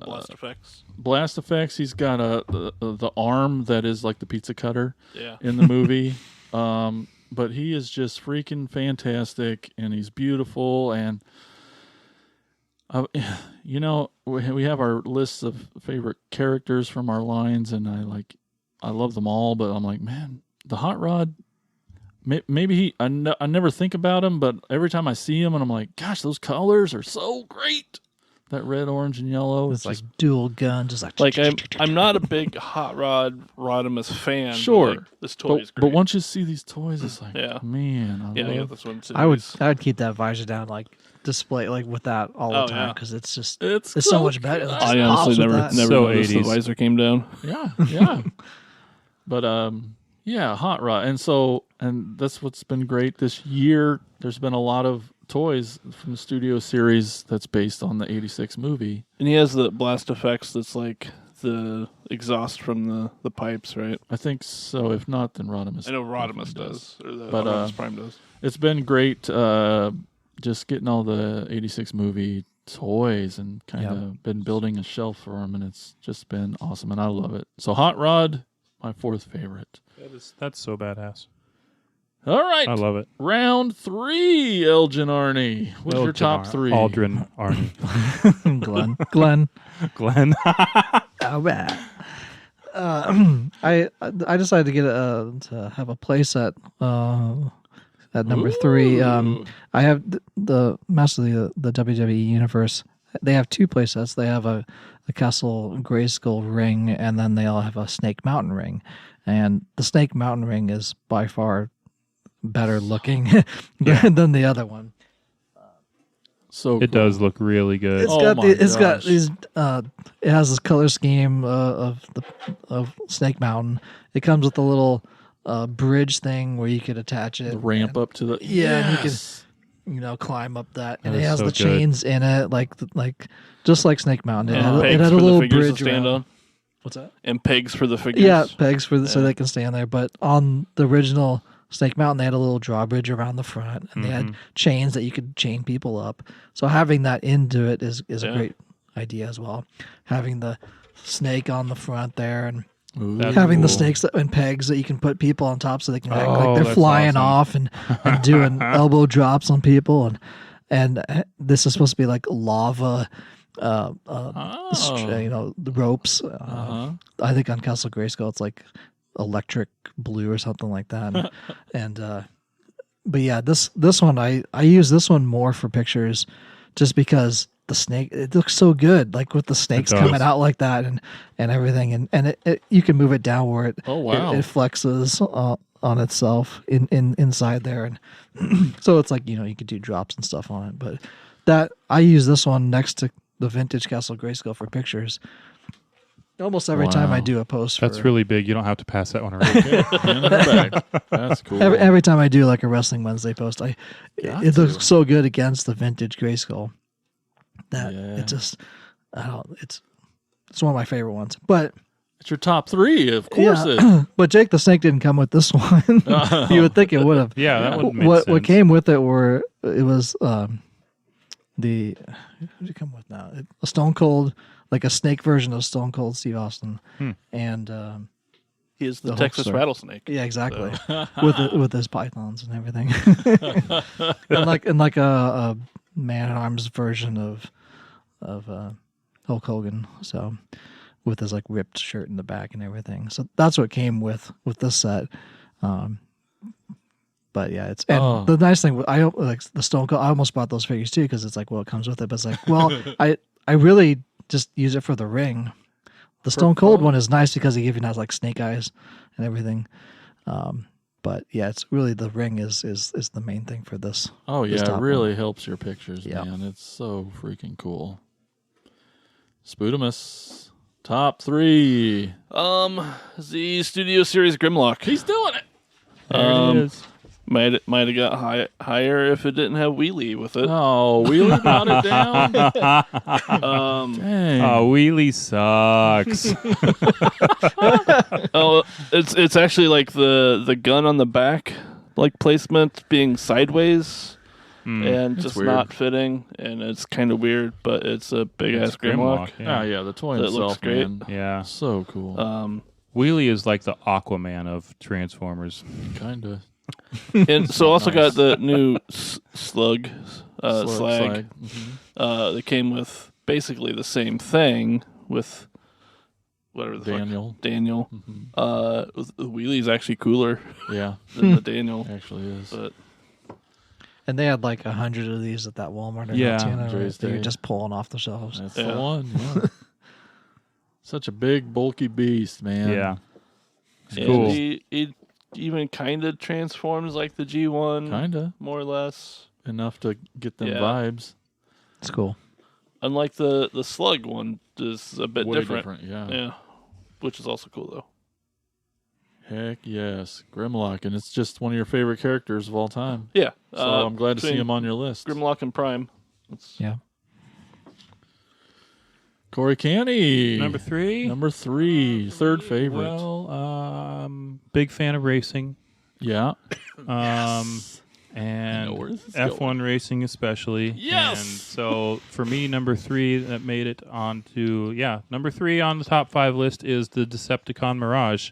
blast effects. blast effects. He's got the arm that is like the pizza cutter Yeah. in the movie. But he is just freaking fantastic, and he's beautiful. And we have our lists of favorite characters from our lines, and I love them all. But I'm like, man, the Hot Rod. Maybe I never think about him, but every time I see him, and I'm like, gosh, those colors are so great. That red, orange, and yellow. It's like dual gun, just Like I'm not a big Hot Rod Rodimus fan. but, Sure. like, this toy is but great. once you see these toys, it's like, Yeah. man, I yeah, I got love this one too. I would keep that visor down, like display, like with that all the Oh, time, yeah. because it's just It's so so much better. good. It just I honestly pops with never that. So noticed the 80s. visor came down. Yeah. But yeah, Hot Rod, and that's what's been great this year. There's been a lot of toys from the Studio Series that's based on the '86 movie. And he has the blast effects that's like the exhaust from the pipes, right? I think so. If not, then Rodimus. I know Rodimus does. Or the But, Rodimus Prime does. It's been great, just getting all the '86 movie toys and kind of been building a shelf for them, and it's just been awesome, and I love it. So Hot Rod, my 4th favorite. That's so badass. All right. I love it. Round 3, Elgin Arnie. What's your top 3? Aldrin Arnie. Glenn. Glenn. All right. I decided to get to have a playset at number 3. I have the Master of the WWE Universe. They have 2 playsets. They have a Castle Grayskull ring, and then they all have a Snake Mountain ring. And the Snake Mountain ring is by far better looking than the other one. So It does look really good. It's got these. It has this color scheme of Snake Mountain. It comes with a little bridge thing where you could attach it, the ramp up to the and you can climb up that, and That it is has so the good. chains in it, like just like Snake Mountain. It And had, pegs a for the little figures to bridge stand around. on. What's that? And pegs for the figures. Yeah, pegs so they can stand there. But on the original Snake Mountain, they had a little drawbridge around the front, and they had chains that you could chain people up. So having that into it is a great idea as well. Having the snake on the front there, and That's having the cool. snakes and pegs that you can put people on top, so they can act Oh, like they're that's flying awesome. off and doing elbow drops on people, and this is supposed to be like lava. The ropes. I think on Castle Grayskull it's like electric blue or something like that. But yeah, this one I use this one more for pictures, just because the snake, it looks so good, like with the snakes does. coming out like that and everything, and it you can move it down where it Oh, wow. it flexes on itself inside there, and so it's like you could do drops and stuff on it. But that I use this one next to the vintage Castle Grayskull for pictures. Almost every time I do a post. That's for, really big. You don't have to pass that one around. Hand in the bag. That's cool. every time I do like a Wrestling Wednesday post, it looks so good against the vintage Grayskull that it just it's one of my favorite ones. But It's your top 3, of course. but Jake the Snake didn't come with this one. You would think it would have. Yeah, that would make What sense. came with it was the who did it come with now? A Stone Cold, like a snake version of Stone Cold Steve Austin, and He is the The Texas Hulkster. rattlesnake. yeah, exactly, with his pythons and everything, and like a Man at Arms version of Hulk Hogan. So with his like ripped shirt in the back and everything. So that's what came with this set. But yeah, it's the nice thing. I like the Stone Cold. I almost bought those figures too because it's like, well, it comes with it. But it's like, well, I really just use it for the ring. The Stone Cold one is nice because it even has like snake eyes and everything. But yeah, it's really the ring is the main thing for this. Oh this yeah, it top really one. helps your pictures, Yeah. man. It's so freaking cool. Spudamus, top 3. The Studio Series Grimlock. He's doing it. There it is. Might have got higher if it didn't have Wheelie with it. Oh, Wheelie brought it down. Dang. Oh, Wheelie sucks. Oh, it's actually like the gun on the back, like placement being sideways and just weird. not fitting, and it's kind of weird. But it's a big ass Grimlock. Ah, yeah, the toy That itself, looks great. man. Yeah. So cool. Wheelie is like the Aquaman of Transformers. Kinda. And so also got the new slag. Slag. That came with basically the same thing with whatever the Daniel. fuck. Daniel. The Wheelie's actually cooler Yeah, than the Daniel. actually is. But And they had like 100 of these at that Walmart. Yeah, Dre's They were Day. just pulling off the shelves. That's Yeah. the one. Yeah. Such a big, bulky beast, man. Yeah. and Cool. he even kind of transforms like the G1, Kinda. more or less. Enough to get them Yeah. vibes. It's cool. Unlike the Slug one, is a bit Way different. yeah. Yeah, which is also cool though. Heck yes. Grimlock, and it's just one of your favorite characters of all time. Yeah, So I'm glad to see between him on your list. Grimlock and Prime. Yeah. Corey Canny. Number 3. Number 3. Third favorite. Well, big fan of racing. Yeah. And know where this is F1 going. racing especially. Yes! And so for me, number 3 that made it onto, number 3 on the top 5 list is the Decepticon Mirage.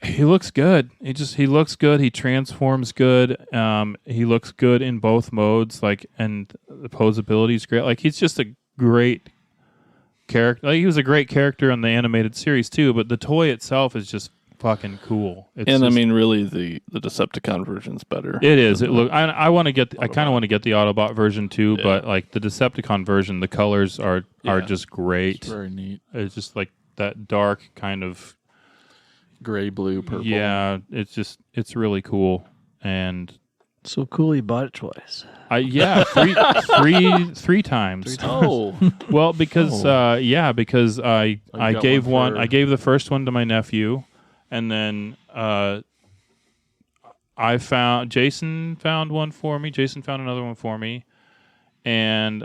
He looks good. He looks good. He transforms good. He looks good in both modes. Like, and the posability is great. Like, he's just a great character. Like, he was a great character in the animated series too. But the toy itself is just fucking cool. I mean, really, the Decepticon version's better. It is. I want to get. I kind of want to get the Autobot version too. Yeah. But like the Decepticon version, the colors are just great. It's very neat. It's just like that dark kind of gray, blue, purple. Yeah, it's really cool. And So cool he bought it twice. three times. Oh, Well, because because I got gave one for- I gave the first one to my nephew, and then Jason found one for me. Jason found another one for me, and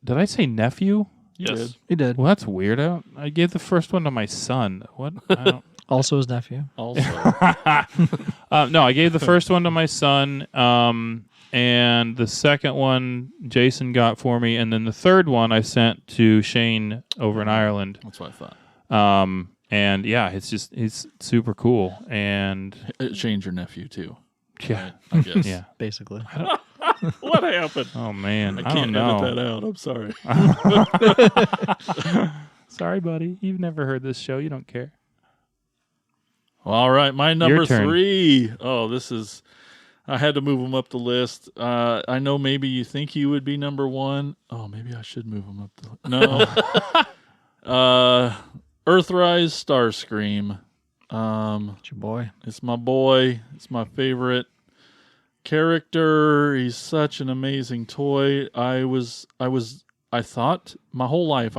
did I say nephew? Yes. He did. Well, that's weird. I gave the first one to my son. What? I don't. Also his nephew. also. No, I gave the first one to my son, and the second one Jason got for me, and then the third one I sent to Shane over in Ireland. That's what I thought. And yeah, he's super cool, and Shane's your nephew too. yeah, I guess. yeah. Basically. What happened? Oh man, I don't can't know. edit that out. I'm sorry. Sorry, buddy. You've never heard this show. You don't care. Well, all right, my number Your turn. 3. Oh, this is. I had to move him up the list. I know maybe you think he would be number 1. Oh, maybe I should move him up. No. Earthrise Starscream. It's your boy. It's my boy. It's my favorite character. He's such an amazing toy. I thought my whole life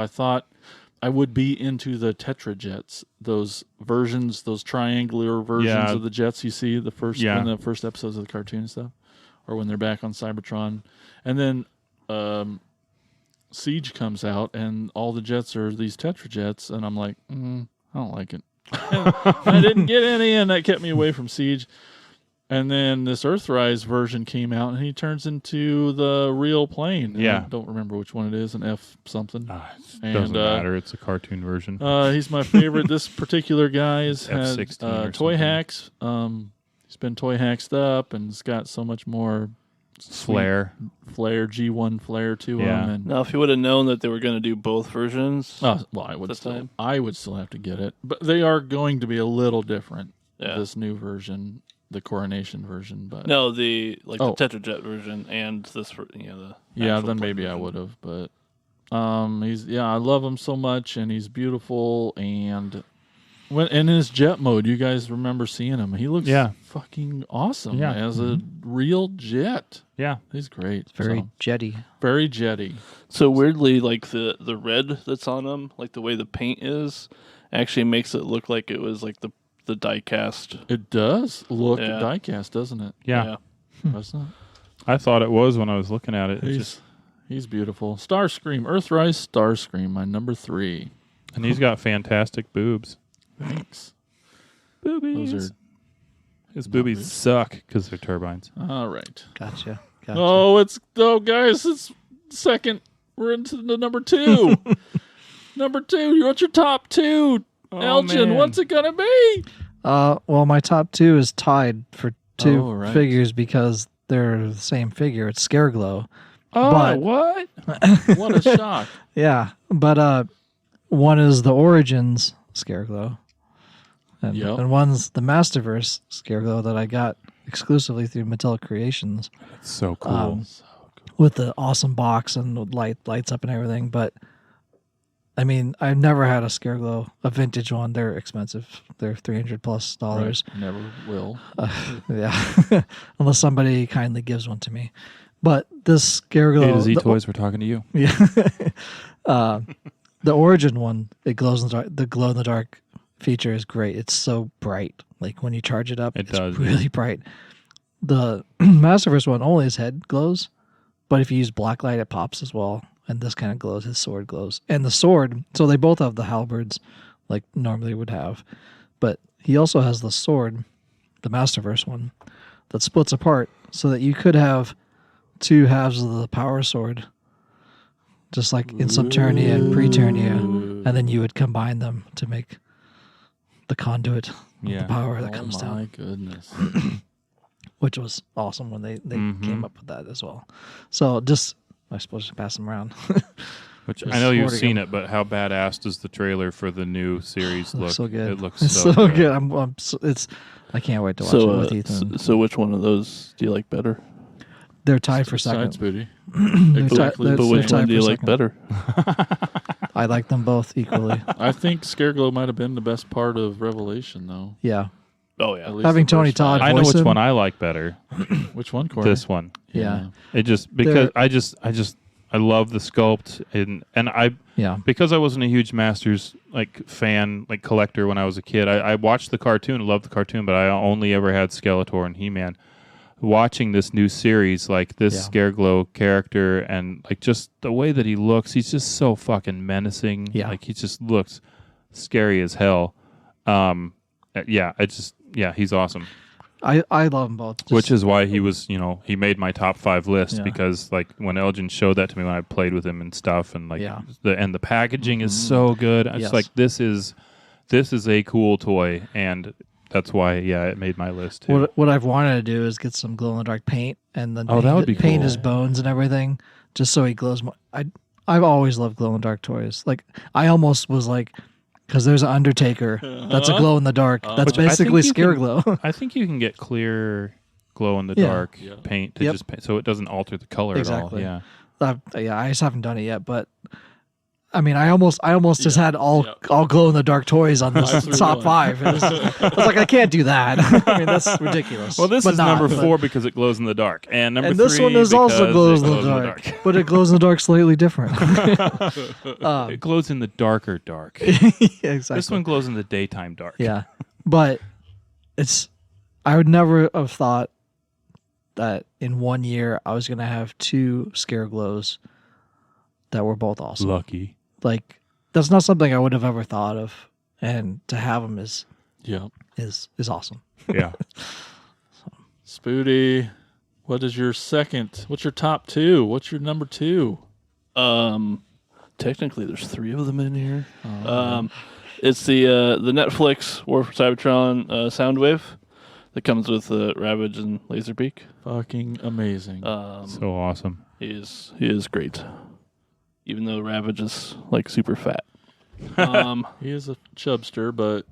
I would be into the Tetra Jets, those versions, those triangular versions Yeah. of the jets you see in the first episodes of the cartoon and stuff, or when they're back on Cybertron. And then Siege comes out, and all the jets are these Tetra Jets, and I'm like, I don't like it. I didn't get any, and that kept me away from Siege. And then this Earthrise version came out, and he turns into the real plane. Yeah. I don't remember which one it is, an F something. It doesn't matter. It's a cartoon version. He's my favorite. This particular guy has had F-16 or toy something. hacks. He's been toy hacked up, and it's got so much more Flare. flair, G1 flair to Yeah. him. And Now, if you would have known that they were going to do both versions, I time. would still have to get it, but they are going to be a little different. Yeah. This new version, the Coronation version, but no, the Oh. Tetrajet version and this, the yeah, actual then toy maybe I version. would have, but I love him so much, and he's beautiful, and when in his jet mode, you guys remember seeing him? He looks fucking awesome Yeah. as a real jet. Yeah. He's great. Very So, jetty. very jetty. So weirdly, like the red that's on him, like the way the paint is, actually makes it look like it was like the die-cast. It does look Yeah. die-cast, doesn't it? Yeah. Doesn't it? I thought it was when I was looking at it. He's beautiful. Starscream, Earthrise Starscream, my number 3. And he's got fantastic boobs. Thanks. Boobies. Those are His boobies suck because they're turbines. all right. Gotcha. Guys, it's second. We're into the number 2. Number 2. What's your top 2? Elgin, man. what's it gonna be? Well, my top 2 is tied for 2 Oh, right. figures because they're the same figure. It's Scarecrow. Oh, But- what? What a shock! Yeah, but one is the Origins Scarecrow, and, Yep. and one's the Masterverse Scarecrow that I got exclusively through Mattel Creations It's so cool. with the awesome box and with lights up and everything. But I mean, I've never had a Scarecrow, a vintage one. They're expensive. They're $300+ Right. Never will. Yeah, unless somebody kindly gives one to me. But this Scarecrow, A to Z the- Toys, we're talking to you. Yeah. The Origin one, it glows in the dark. The glow in the dark feature is great. It's so bright. Like when you charge it up, It it's does, really bright. The Masterverse one, only his head glows, but if you use black light, it pops as well. And this kind of glows. His sword glows, and the sword. So they both have the halberds, like normally would have, but he also has the sword, the Masterverse one, that splits apart, so that you could have 2 halves of the power sword, just like in Subternia and Preternia, and then you would combine them to make the conduit of the power that comes down. Oh my goodness. Which was awesome when they came up with that as well. So just, I suppose, to pass them around. Which I know you've seen it, but how badass does the trailer for the new series look? So good. It looks it's so good. I can't wait to watch it with Ethan. So which one of those do you like better? They're tied for second. Besides Booty. Exactly. But which one do you like better? I like them both equally. I think Scarecrow might have been the best part of Revelation, though. Yeah. Oh yeah. Having Tony Todd. I know which him. one I like better. Which one, Corey? This one. Yeah. It just because I love the sculpt and I because I wasn't a huge Masters fan collector when I was a kid. I watched the cartoon, loved the cartoon, but I only ever had Skeletor and He-Man. Watching this new series, this Scarecrow character and just the way that he looks, he's just so fucking menacing. Yeah. He just looks scary as hell. He's awesome. I love them both. Which is why he was, he made my top 5 list because when Elgin showed that to me when I played with him and stuff and the packaging is so good. It's this is a cool toy and that's why it made my list too. What I've wanted to do is get some glow in the dark paint and then that would be paint cool. his bones and everything just so he glows more. I've always loved glow in the dark toys. I almost was because there's an Undertaker that's a glow in the dark. That's basically Scareglow. I think you can get clear glow in the dark paint to just paint, so it doesn't alter the color at all. Yeah. I just haven't done it yet, but I mean, I almost just had all glow in the dark toys on this top 5. I was I can't do that. I mean, that's ridiculous. Well, this is number 4 because it glows in the dark, and number 3 this one is also glows in the dark, but it glows in the dark slightly different. It glows in the darker dark. Exactly. This one glows in the daytime dark. Yeah, but I would never have thought that in 1 year I was going to have 2 Scareglows that were both awesome. Lucky. That's not something I would have ever thought of, and to have them is awesome. Yeah. Spooty, what's your top 2? What's your number 2? Technically there's 3 of them in here. It's the Netflix War for Cybertron Soundwave that comes with Ravage and Laserbeak. Fucking amazing. So awesome. He is great. Even though Ravage is super fat. He is a chubster, but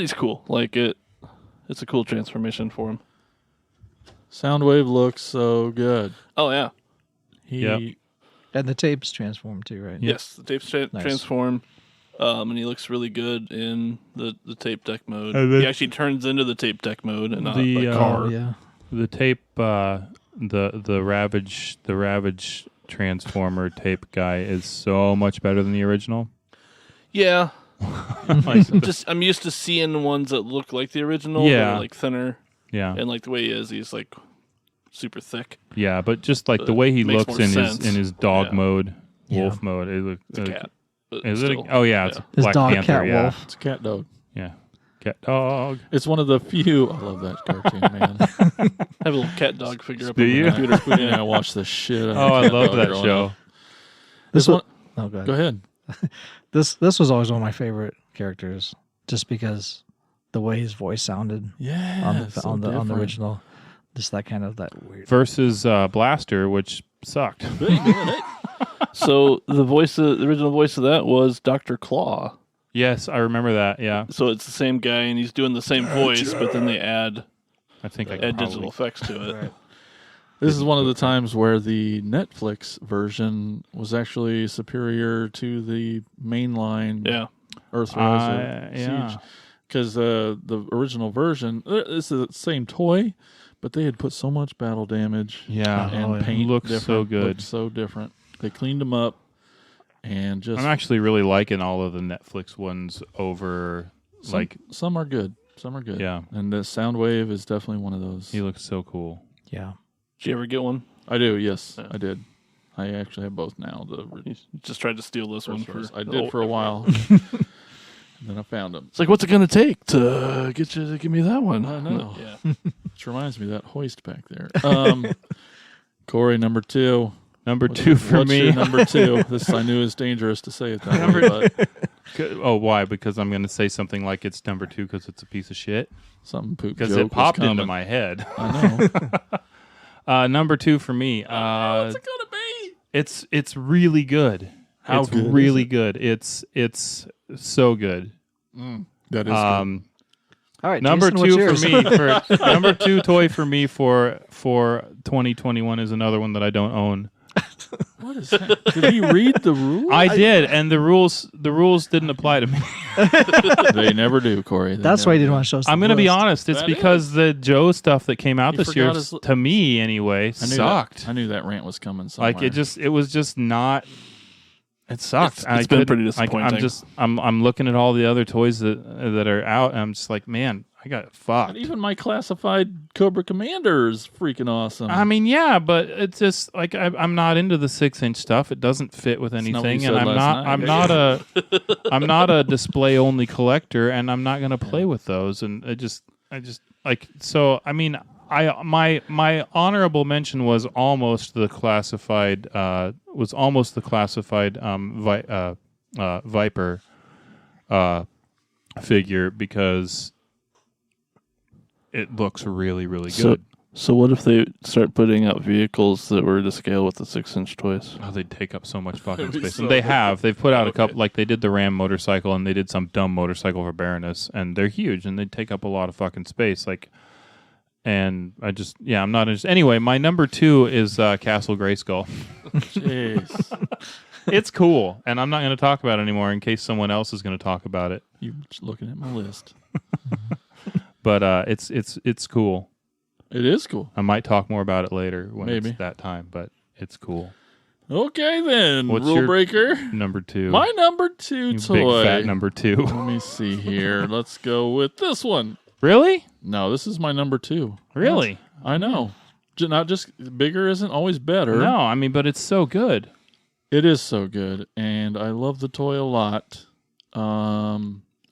he's cool. It's a cool transformation for him. Soundwave looks so good. Oh yeah. And the tapes transform too, right? Yes, the tapes transform. And he looks really good in the tape deck mode. He actually turns into the tape deck mode and not the car. The tape the Ravage Transformer tape guy is so much better than the original. Yeah. I'm used to seeing ones that look like the original, that are thinner. Yeah. And the way he is, he's super thick. Yeah, but just the way he looks in his dog mode, wolf Yeah. mode, it looks It's a cat. Is it? Still, It's His Black dog, Panther. cat, Yeah. wolf. It's a cat dog. Yeah. Cat dog. It's one of the few. I love that cartoon, man. I have a little cat dog figure up Do on you? my computer. Spooty and I watch the shit out of Oh, I Cat love Dog that growing show. up. This one. one. Oh, go ahead. Go ahead. This was always one of my favorite characters, just because the way his voice sounded Yeah. on the original, just that kind of that weird. Versus Blaster, which sucked. So the original voice of that was Dr. Claw. Yes, I remember that. Yeah. So it's the same guy, and he's doing the same voice, but then they add I think I digital effects to it. Right. This is one of the times where the Netflix version was actually superior to the mainline Yeah. Earthrise Siege. Because the original version, it's the same toy, but they had put so much battle damage and paint looks so different, good. looked so different. They cleaned them up and just... I'm actually really liking all of the Netflix ones over Some are good. Some are good. Yeah. And the Soundwave is definitely one of those. He looks so cool. Yeah. Did you ever get one? I do, yes. Yeah. I did. I actually have both now. You just tried to steal this one. I did for a while. And then I found them. It's what's it going to take to get you to give me that one? I know. Yeah. Which reminds me of that hoist back there. Corey, number 2. Number 2 for What's me. your number 2? This I knew is dangerous to say it that way, but Oh, why? Because I'm going to say something like it's number 2 because it's a piece of shit. Something poop because joke it popped was into coming. my head. I know. Number 2 for me. What's it gonna be? It's really good. How it's good really is it? good. It's so good. That is good. All right, Number Jason, what's 2 yours? for me. Number 2 toy for me for 2021 is another one that I don't own. What is that? Did he read the rules? I did, and the rules didn't apply to me. They never do, Corey. They That's why never you didn't do. want to show us. I'm the going to be list. honest. It's That because the Joe stuff that came out He this year, forgot his li- to me anyway, I knew sucked. That, I knew that rant was coming somewhere. Like it was just not. It sucked. It's been pretty disappointing. I'm looking at all the other toys that are out, and I'm just like, man, I got fucked. And even my classified Cobra Commander is freaking awesome. I mean, yeah, but it's just like I'm not into the 6-inch stuff. It doesn't fit with not what you anything, said and last night. I'm not a display only collector, and I'm not going to play with those. And I just like so. I mean, my honorable mention was almost the classified Viper figure because it looks really, really good. So what if they start putting out vehicles that were to scale with the 6-inch toys? Oh, they'd take up so much fucking That'd be space. so And they good. have. They've put out a couple, like they did the Ram motorcycle and they did some dumb motorcycle for Baroness, and they're huge and they take up a lot of fucking space. Like, and I'm not interested. Anyway, my number 2 is Castle Grayskull. Jeez. It's cool, and I'm not going to talk about it anymore in case someone else is going to talk about it. You're just looking at my list. But it's cool. It is cool. I might talk more about it later when Maybe. it's that time, but it's cool. Okay, then. What's Rule your breaker. Number 2. My number 2 You toy. big fat number 2. Let me see here. Let's go with this one. Really? No, this is my number 2. Really? I know. Not just bigger isn't always better. No, I mean, but it's so good. It is so good, and I love the toy a lot.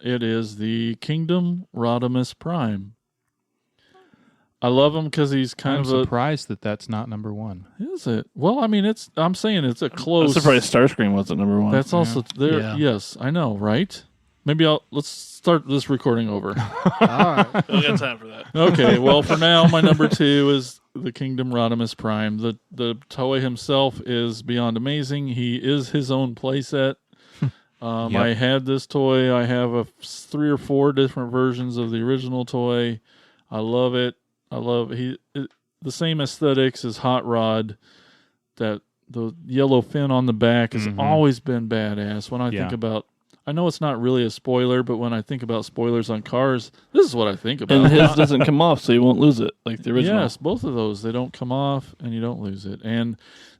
It is the Kingdom Rodimus Prime. I love him because he's kind I'm of surprised that that's not number 1. Is it? Well, I mean, I'm saying it's a close. I'm surprised Starscream wasn't number 1. That's also there. Yeah. Yes, I know, right? Maybe let's start this recording over. All right. we got time for that. Okay, well, for now, my number 2 is the Kingdom Rodimus Prime. The toy himself is beyond amazing. He is his own playset. Yep. I had this toy. I have 3 or 4 different versions of the original toy. I love it. The same aesthetics as Hot Rod. That the yellow fin on the back has always been badass. When I think about, I know it's not really a spoiler, but when I think about spoilers on cars, this is what I think about. And his doesn't come off, so you won't lose it like the original. Yes, both of those. They don't come off, and you don't lose it. And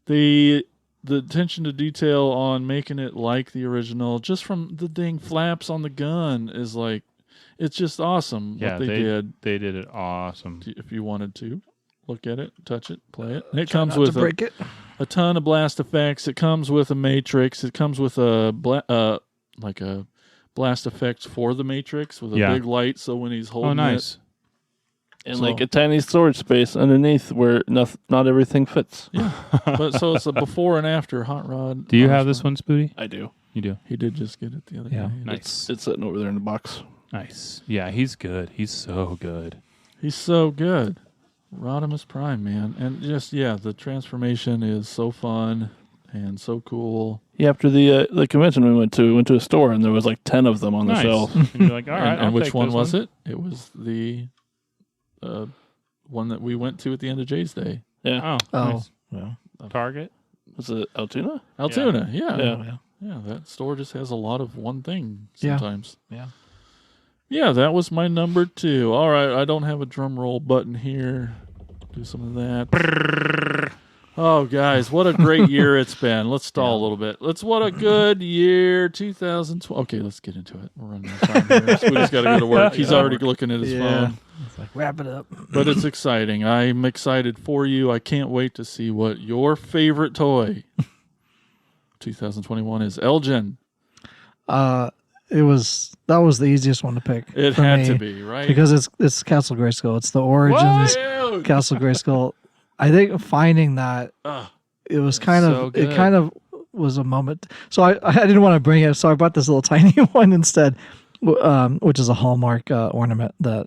the attention to detail on making it like the original, just from the dang flaps on the gun, is like, it's just awesome Yeah, what they did. They did it awesome. If you wanted to look at it, touch it, play it, and it Try comes not with to break it. a ton of blast effects. It comes with a matrix. It comes with a like a blast effects for the matrix with a big light. So when he's holding nice. And like a tiny storage space underneath where not everything fits. but so it's a before and after Hot Rod. Do you have this one, Spooty? I do. You do. He did just get it the other day. Nice. It's sitting over there in the box. Nice. Yeah, he's good. He's so good. He's so good. Rodimus Prime, man. And just, the transformation is so fun and so cool. Yeah, after the convention we went to a store and there was like 10 of them on the Nice. shelf. And you're like, all right. And which one was it? It was the one that we went to at the end of Jay's Day. Yeah. Oh, nice. Well. Target. Was it Altoona? Altoona, yeah. Yeah. Yeah, that store just has a lot of one thing Yeah. sometimes. Yeah. Yeah, that was my number 2. All right, I don't have a drum roll button here. Do some of that. Oh, guys, what a great year it's been. Let's stall a little bit. What a good year, 2012. Okay, let's get into it. We're running out of time here. Spoody's got to go to work. He's already looking at his phone. It's like, wrap it up. But it's exciting. I'm excited for you. I can't wait to see what your favorite toy 2021 is. Elgin. That was the easiest one to pick. It for had me to be, right? because it's Castle Grayskull. It's the origins What? Castle Grayskull. I think finding that Ugh. it was kind so of it good. kind of was a moment. So I didn't want to bring it, so I bought this little tiny one instead, which is a Hallmark ornament that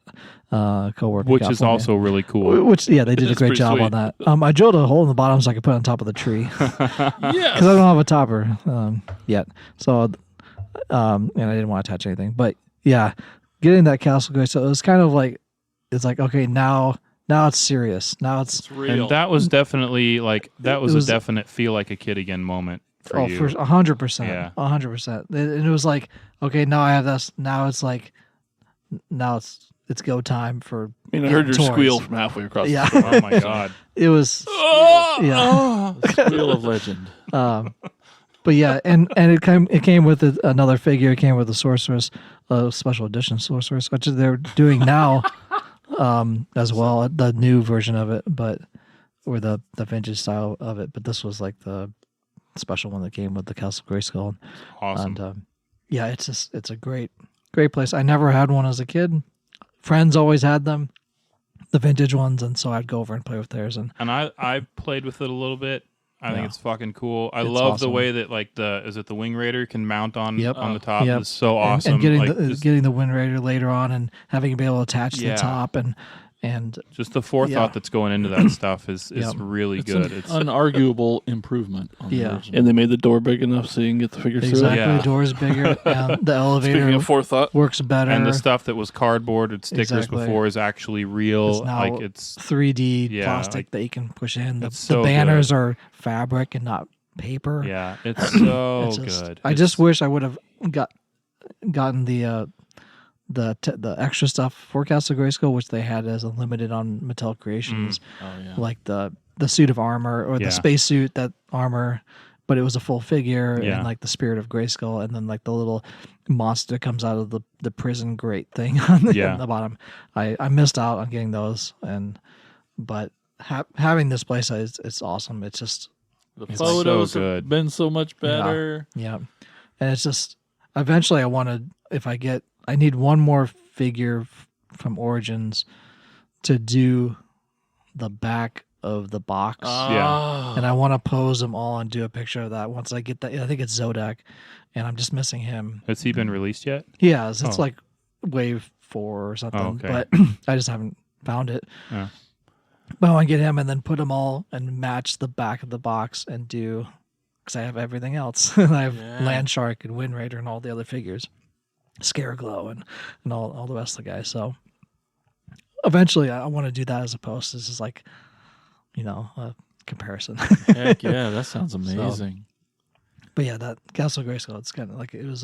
coworker. Which is also really cool. Which they did a great job sweet. on that. I drilled a hole in the bottom so I could put it on top of the tree. Yes. Because I don't have a topper yet. So, and I didn't want to touch anything. But yeah, getting that Castle Grayskull, it was kind of like, it's like, okay, now it's serious. Now it's real. And that was definitely like, that was, It was a definite feel like a kid again moment for you. for 100%. Yeah. 100%. And it was like, okay, now I have this. Now it's like, now it's go time for. I mean, I heard your toys. squeal from halfway across. Yeah. The Oh my God. It was. Yeah. The Wheel of Legend. But yeah, and it came with another figure. It came with a sorceress, a special edition sorceress, which they're doing now, as well, the new version of it, but or the vintage style of it. But this was like the special one that came with the Castle Grayskull. Awesome. And yeah, it's a great place. I never had one as a kid. Friends always had them, the vintage ones, and so I'd go over and play with theirs. And I played with it a little bit. I think Yeah. it's fucking cool. I It's love awesome. the way that like the Wing Raider can mount on Yep. on the top. Yep. It's so awesome. And getting like, getting the Wind Raider later on and having it be able to attach to Yeah. the top and just the forethought Yeah. that's going into that stuff is Yep. really It's good. an It's unarguable improvement on the Yeah. original. And they made the door big enough so you can get the figures exactly Yeah. the door's bigger. And the elevator through. Speaking of forethought, works better. and the stuff that was cardboard and stickers Exactly. before is actually real. It's now Like it's 3D Yeah, plastic like, that you can push in. The it's so banners are fabric and not paper. yeah, it's so It's just- good. I just wish I would have gotten the extra stuff for Castle Grayskull, which they had as a limited on Mattel Creations, Oh yeah. like the suit of armor or Yeah. the spacesuit, that armor, but it was a full figure Yeah. and like the Spirit of Grayskull, and then like the little monster comes out of the prison grate thing on the bottom. I missed out on getting those, but having this place, it's awesome. It's just The It's photos so good. have been so much better. yeah, and it's just eventually I wanted, I need one more figure from Origins to do the back of the box. Ah. And I want to pose them all and do a picture of that once I get that. I think it's Zodak, and I'm just missing him. Has he been released yet? He has. It's Oh. like wave 4 or something, Oh, okay. but I just haven't found it. Yeah. But I want to get him and then put them all and match the back of the box and do, because I have everything else. I have Yeah. Land Shark and Wind Raider and all the other figures, Scarecrow and all the rest of the guys. So eventually I want to do that as a post. This is like, a comparison. Heck yeah, that sounds amazing. But yeah, that Castle Grayskull, it's kind of like, it was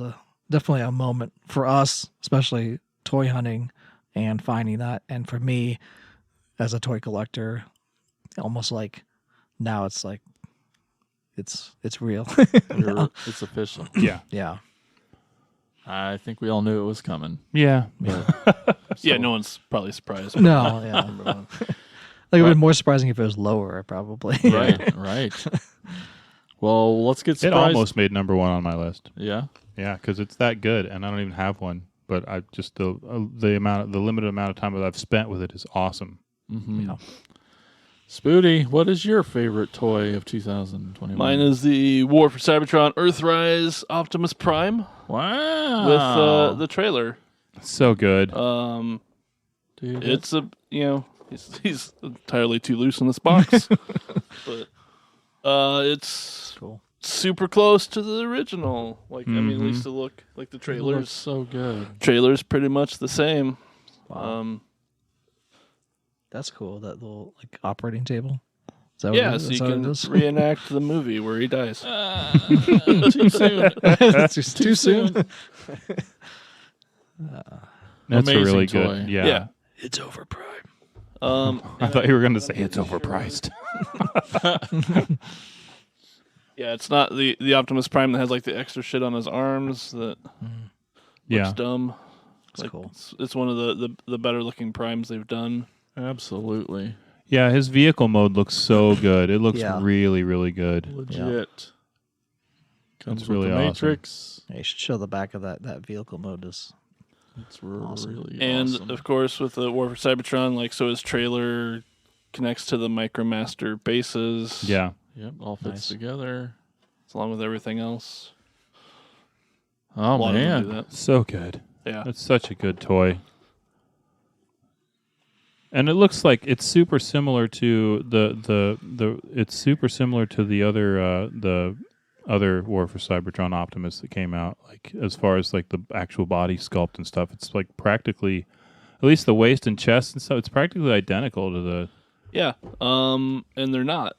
definitely a moment for us, especially toy hunting and finding that. And for me, as a toy collector, almost like now it's like, it's real. It's official. Yeah. Yeah. I think we all knew it was coming. Yeah. yeah, no one's probably surprised. No, yeah. Like, it would be more surprising if it was lower, probably. Right, right. Well, let's get It surprised. almost made number 1 on my list. Yeah. Yeah, because it's that good, and I don't even have one. But I just the limited amount of time that I've spent with it is awesome. Mm-hmm. Yeah. Spooty, what is your favorite toy of 2021? Mine is the War for Cybertron Earthrise Optimus Prime Wow. with the trailer. So good. Dude, It's he's entirely too loose in this box, but it's Cool. super close to the original. Like I mean, at least the look, like the it looks trailers. so good. Trailer's pretty much the same. Wow. That's cool. That little like operating table. Is that Yeah, what it, so is you that what can it is? reenact the movie where he dies. Too soon. It's too soon. That's a amazing really toy. good. Yeah. Yeah. It's over Prime. I thought you were going to say it's overpriced. Yeah, it's not the Optimus Prime that has like the extra shit on his arms that Yeah. looks dumb. That's cool. It's one of the better looking primes they've done. Absolutely. Yeah, his vehicle mode looks so good. It looks Yeah. really, really good. Legit. Comes That's with really the awesome. Matrix. Yeah, you should show the back of that vehicle mode. Is It's really And awesome. of course, with the War for Cybertron, like so, his trailer connects to the MicroMaster bases. Yeah. Yep, all fits Nice. together. along with everything else. Oh, A lot of them man. do that. So good. Yeah. It's such a good toy. And it looks like it's super similar to it's super similar to the other War for Cybertron Optimus that came out. Like as far as like the actual body sculpt and stuff, it's like practically, at least the waist and chest and stuff, it's practically identical to the. Yeah. And they're not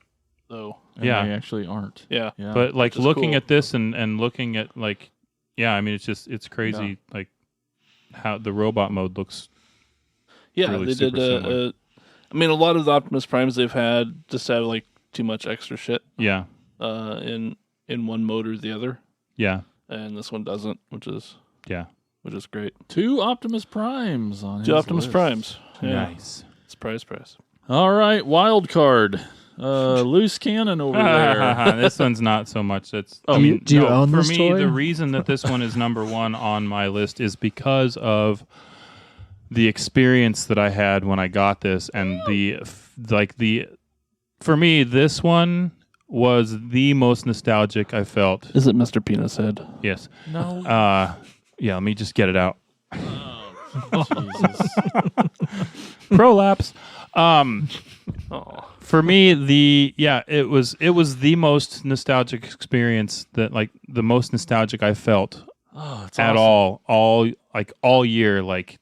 though. And Yeah. they actually aren't. Yeah. But like which is looking cool. at this and looking at like, yeah, I mean it's crazy like how the robot mode looks. Yeah, really they did. super similar. I mean, a lot of the Optimus Primes they've had just have like too much extra shit. Yeah. In one mode or the other, Yeah. and this one doesn't, which is great. 2 Optimus Primes on Two his Optimus list. Primes. Yeah. Nice. Surprise. All right, wild card. Loose cannon over there. This one's not so much. It's. Oh, I mean, do you no, own for this me, toy? the reason that this one is number 1 on my list is because of the experience that I had when I got this, and for me, this one was the most nostalgic I felt. Is it Mr. Penis Head? Yes. No. Yeah. Let me just get it out. Jesus. Prolapse. Oh, For me, it was the most nostalgic experience that like the most nostalgic I felt Oh, it's at awesome. all year, like,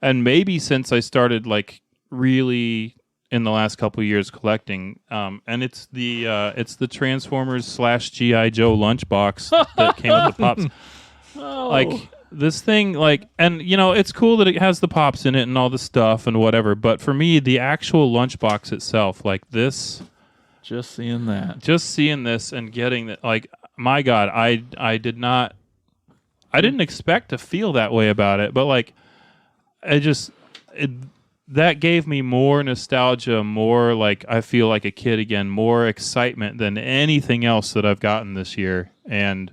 and maybe since I started like really in the last couple of years collecting, and it's the Transformers / GI Joe lunchbox that came with the pops. Oh. Like this thing, like, and you know, it's cool that it has the pops in it and all the stuff and whatever. But for me, the actual lunchbox itself, like this, Just seeing that. just seeing this and getting that, like, my God, I didn't expect to feel that way about it, but like, that gave me more nostalgia, more like I feel like a kid again, more excitement than anything else that I've gotten this year, and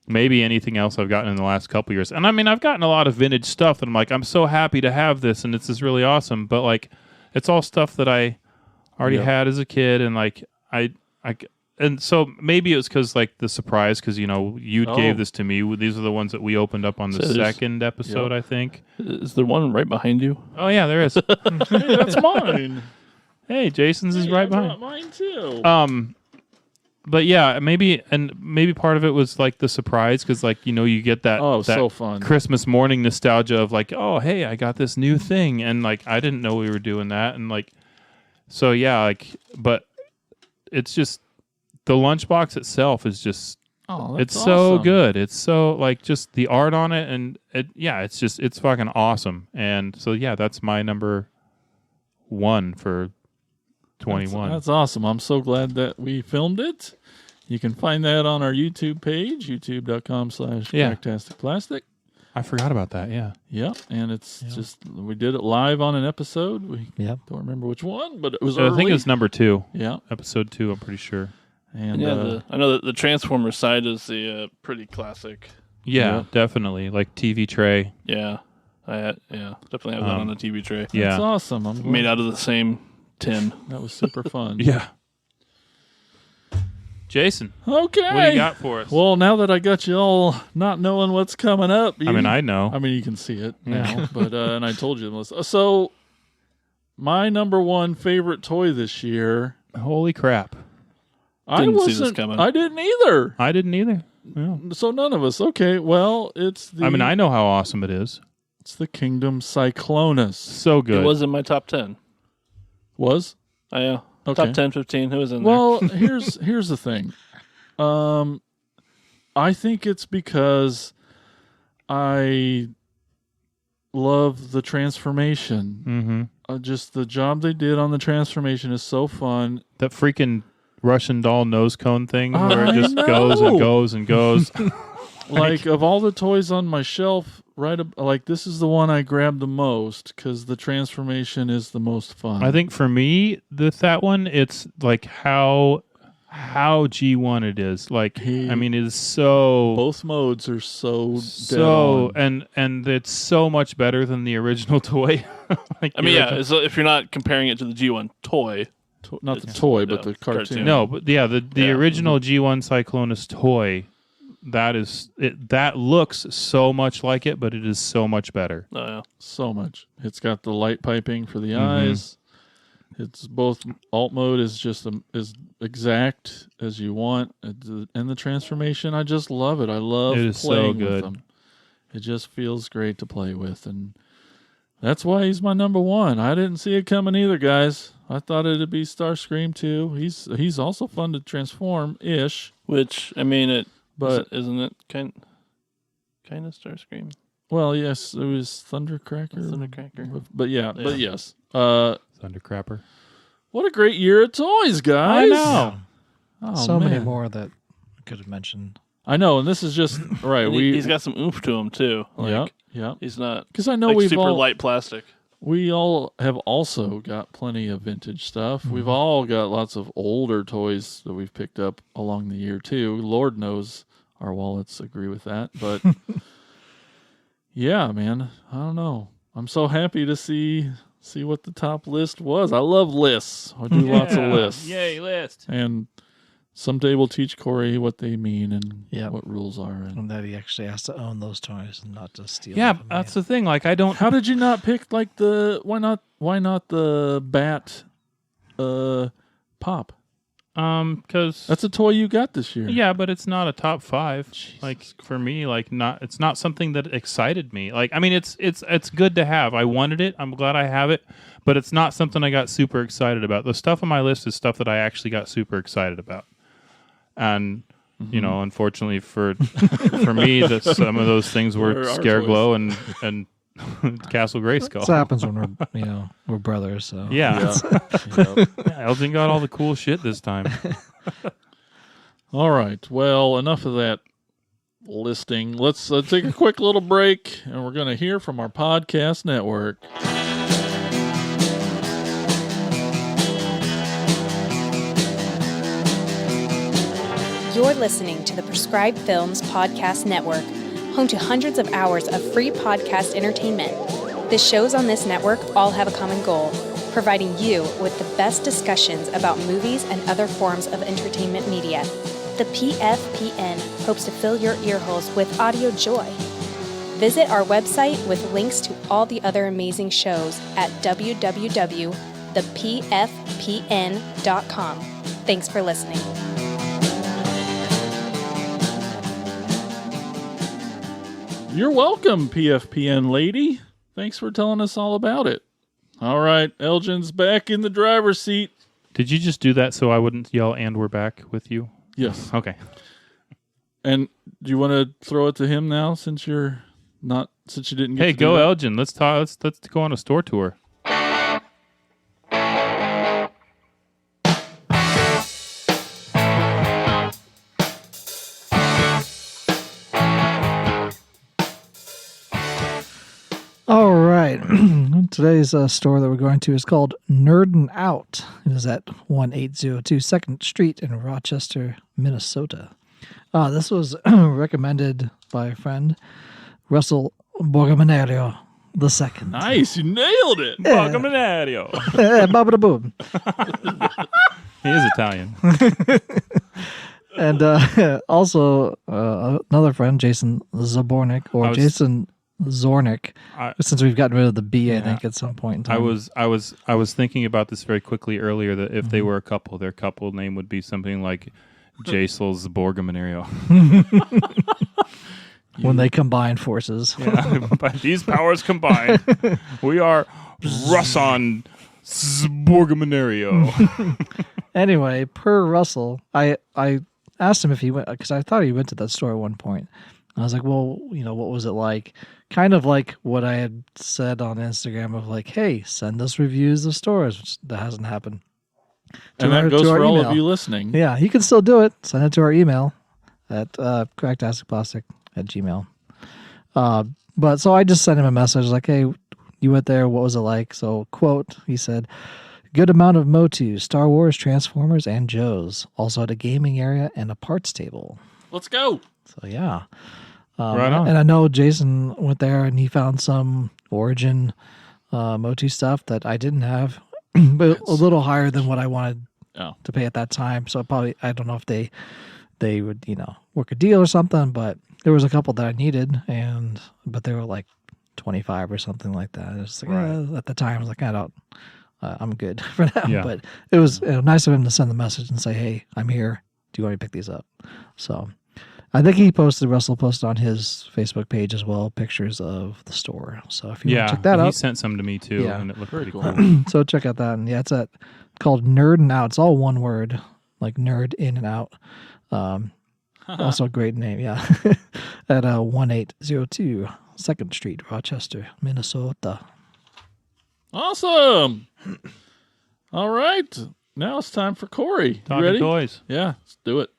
maybe anything else I've gotten in the last couple years. And I mean, I've gotten a lot of vintage stuff, and I'm like, I'm so happy to have this, and this is really awesome. But like, it's all stuff that I already had as a kid, and like and so maybe it was because like the surprise, because you know you gave this to me. These are the ones that we opened up on the second episode, I think. is there one right behind you? Oh yeah, there is. Hey, that's mine. Hey, Jason's is right I behind. brought mine too. But yeah, maybe part of it was like the surprise, because like, you know, you get that So fun. Christmas morning nostalgia of like, oh hey, I got this new thing, and like I didn't know we were doing that, and like, so yeah, like, but it's just the lunchbox itself is just it's so awesome. good. It's so like just the art on it, and it's fucking awesome. And so yeah, that's my number 1 for 21. That's awesome. I'm so glad that we filmed it. You can find that on our YouTube page, youtube.com/Cracktastic. I forgot about that. Yeah. Yeah, and it's just we did it live on an episode. We don't remember which one, but it was early. I think it's number 2. Yeah, Episode 2, I'm pretty sure. and Yeah, I know that the Transformers side is the pretty classic. Yeah, Yeah. definitely. Like TV tray. Yeah, definitely have that on the TV tray. Yeah. that's awesome. I'm glad Made out of the same tin. that was super fun. Yeah. Jason, Okay. what do you got for us? Well, now that I got you all not knowing what's coming up, I mean, I know. I mean, you can see it now, but and I told you, Melissa. So, my number 1 favorite toy this year. Holy crap. Didn't see this coming. I didn't either. I didn't either. Yeah. So none of us. Okay, well, it's the. I mean, I know how awesome it is. It's the Kingdom Cyclonus. So good. It was in my top 10. Was. Oh, yeah. Okay. Top 10, 15. Who was in Well, here's the thing. I think it's because I love the transformation. Mm-hmm. Just the job they did on the transformation is so fun. That freaking Russian doll nose cone thing where I it just know. goes and goes and goes. Like of all the toys on my shelf, like this is the one I grabbed the most because the transformation is the most fun. I think for me, that one, it's like how G1 it is. Like, I mean, it is so both modes are so and it's so much better than the original toy. Like I mean, yeah. So if you're not comparing it to the G1 toy, Not the toy, but the cartoon. No, but the original G1 Cyclonus toy. That looks so much like it, but it is so much better. Oh yeah, so much. It's got the light piping for the eyes. It's both alt mode is just as exact as you want, and the transformation. I just love it. I love playing with them. It just feels great to play with, and that's why he's my number one. I didn't see it coming either, guys. I thought it'd be Starscream too. He's also fun to transform ish. Which I mean But isn't it kind of Starscream? Well, yes, it was Thundercracker. But yes. Thundercrapper. What a great year of toys, guys. I know. Oh, so many more that I could have mentioned. I know, and this is just right. He's got some oomph to him too. Yeah. He's not because I know we've super all, light plastic. We all have also got plenty of vintage stuff. We've all got lots of older toys that we've picked up along the year too. Lord knows our wallets agree with that, but yeah, man, I don't know. I'm so happy to see what the top list was. I love lists. I do lots of lists. Yay, list. And someday we'll teach Corey what they mean and what rules are. And that he actually has to own those toys and not just steal. Yeah, them from that's me. the thing. Like, I don't. How did you not pick like why not the bat pop? Because that's a toy you got this year. Yeah, but it's not a top 5. Jesus. Like for me, it's not something that excited me. Like, I mean, it's good to have. I wanted it. I'm glad I have it, but it's not something I got super excited about. The stuff on my list is stuff that I actually got super excited about, and you know, unfortunately for me, that some of those things were Scarecrow and Castle Grayskull. This happens when we're brothers. So yeah. Elgin got all the cool shit this time. All right. Well, enough of that listing. Let's take a quick little break, and we're going to hear from our podcast network. You're listening to the Prescribed Films Podcast Network, home to hundreds of hours of free podcast entertainment. The shows on this network all have a common goal, providing you with the best discussions about movies and other forms of entertainment media. The PFPN hopes to fill your earholes with audio joy. Visit our website with links to all the other amazing shows at www.thepfpn.com. Thanks for listening. You're welcome, PFPN lady. Thanks for telling us all about it. All right, Elgin's back in the driver's seat. Did you just do that so I wouldn't yell "and we're back" with you? Yes. Okay. And do you want to throw it to him now, since you didn't get Hey, to go do that? Elgin. Let's talk. Let's go on a store tour. All right. Today's store that we're going to is called Nerdin Out. It is at 1802 2nd Street in Rochester, Minnesota. This was recommended by a friend, Russell Borgomenario II. Nice, you nailed it. Borgomenario. Boom. He is Italian. And also another friend, Jason Zabornik, or Jason Zornick, since we've gotten rid of the B, I think, at some point in time. I was thinking about this very quickly earlier, that if they were a couple, their couple name would be something like Jason Borgomenario. When they combine forces. Yeah, by these powers combined, we are Russon Borgomenario. Anyway, per Russell, I asked him if he went, because I thought he went to that store at one point. I was like, well, what was it like? Kind of like what I had said on Instagram of like, hey, send us reviews of stores, which that hasn't happened. And that goes for all of you listening. Yeah, you can still do it. Send it to our email at cracktasticplastic@gmail. But so I just sent him a message like, hey, you went there. What was it like? So, quote, he said, good amount of Motu, Star Wars, Transformers, and Joes. Also had a gaming area and a parts table. Let's go. So, yeah. Right on. And I know Jason went there and he found some Origin Motu stuff that I didn't have. but a little higher than what I wanted Oh. to pay at that time. So I don't know if they would, work a deal or something, but there was a couple that I needed, but they were like 25 or something like that. It was like, at the time, I was like, I'm good for now. Yeah. But it was nice of him to send the message and say, hey, I'm here. Do you want me to pick these up? So I think Russell posted on his Facebook page as well, pictures of the store. So if you want to check that out. He sent some to me too, and it looked pretty cool. So check out that. And it's called Nerdin Out. It's all one word, like nerd in and out. Also a great name, yeah. At 1802 2nd Street, Rochester, Minnesota. Awesome. All right. Now it's time for Corey. You Talking ready? toys. Yeah, let's do it.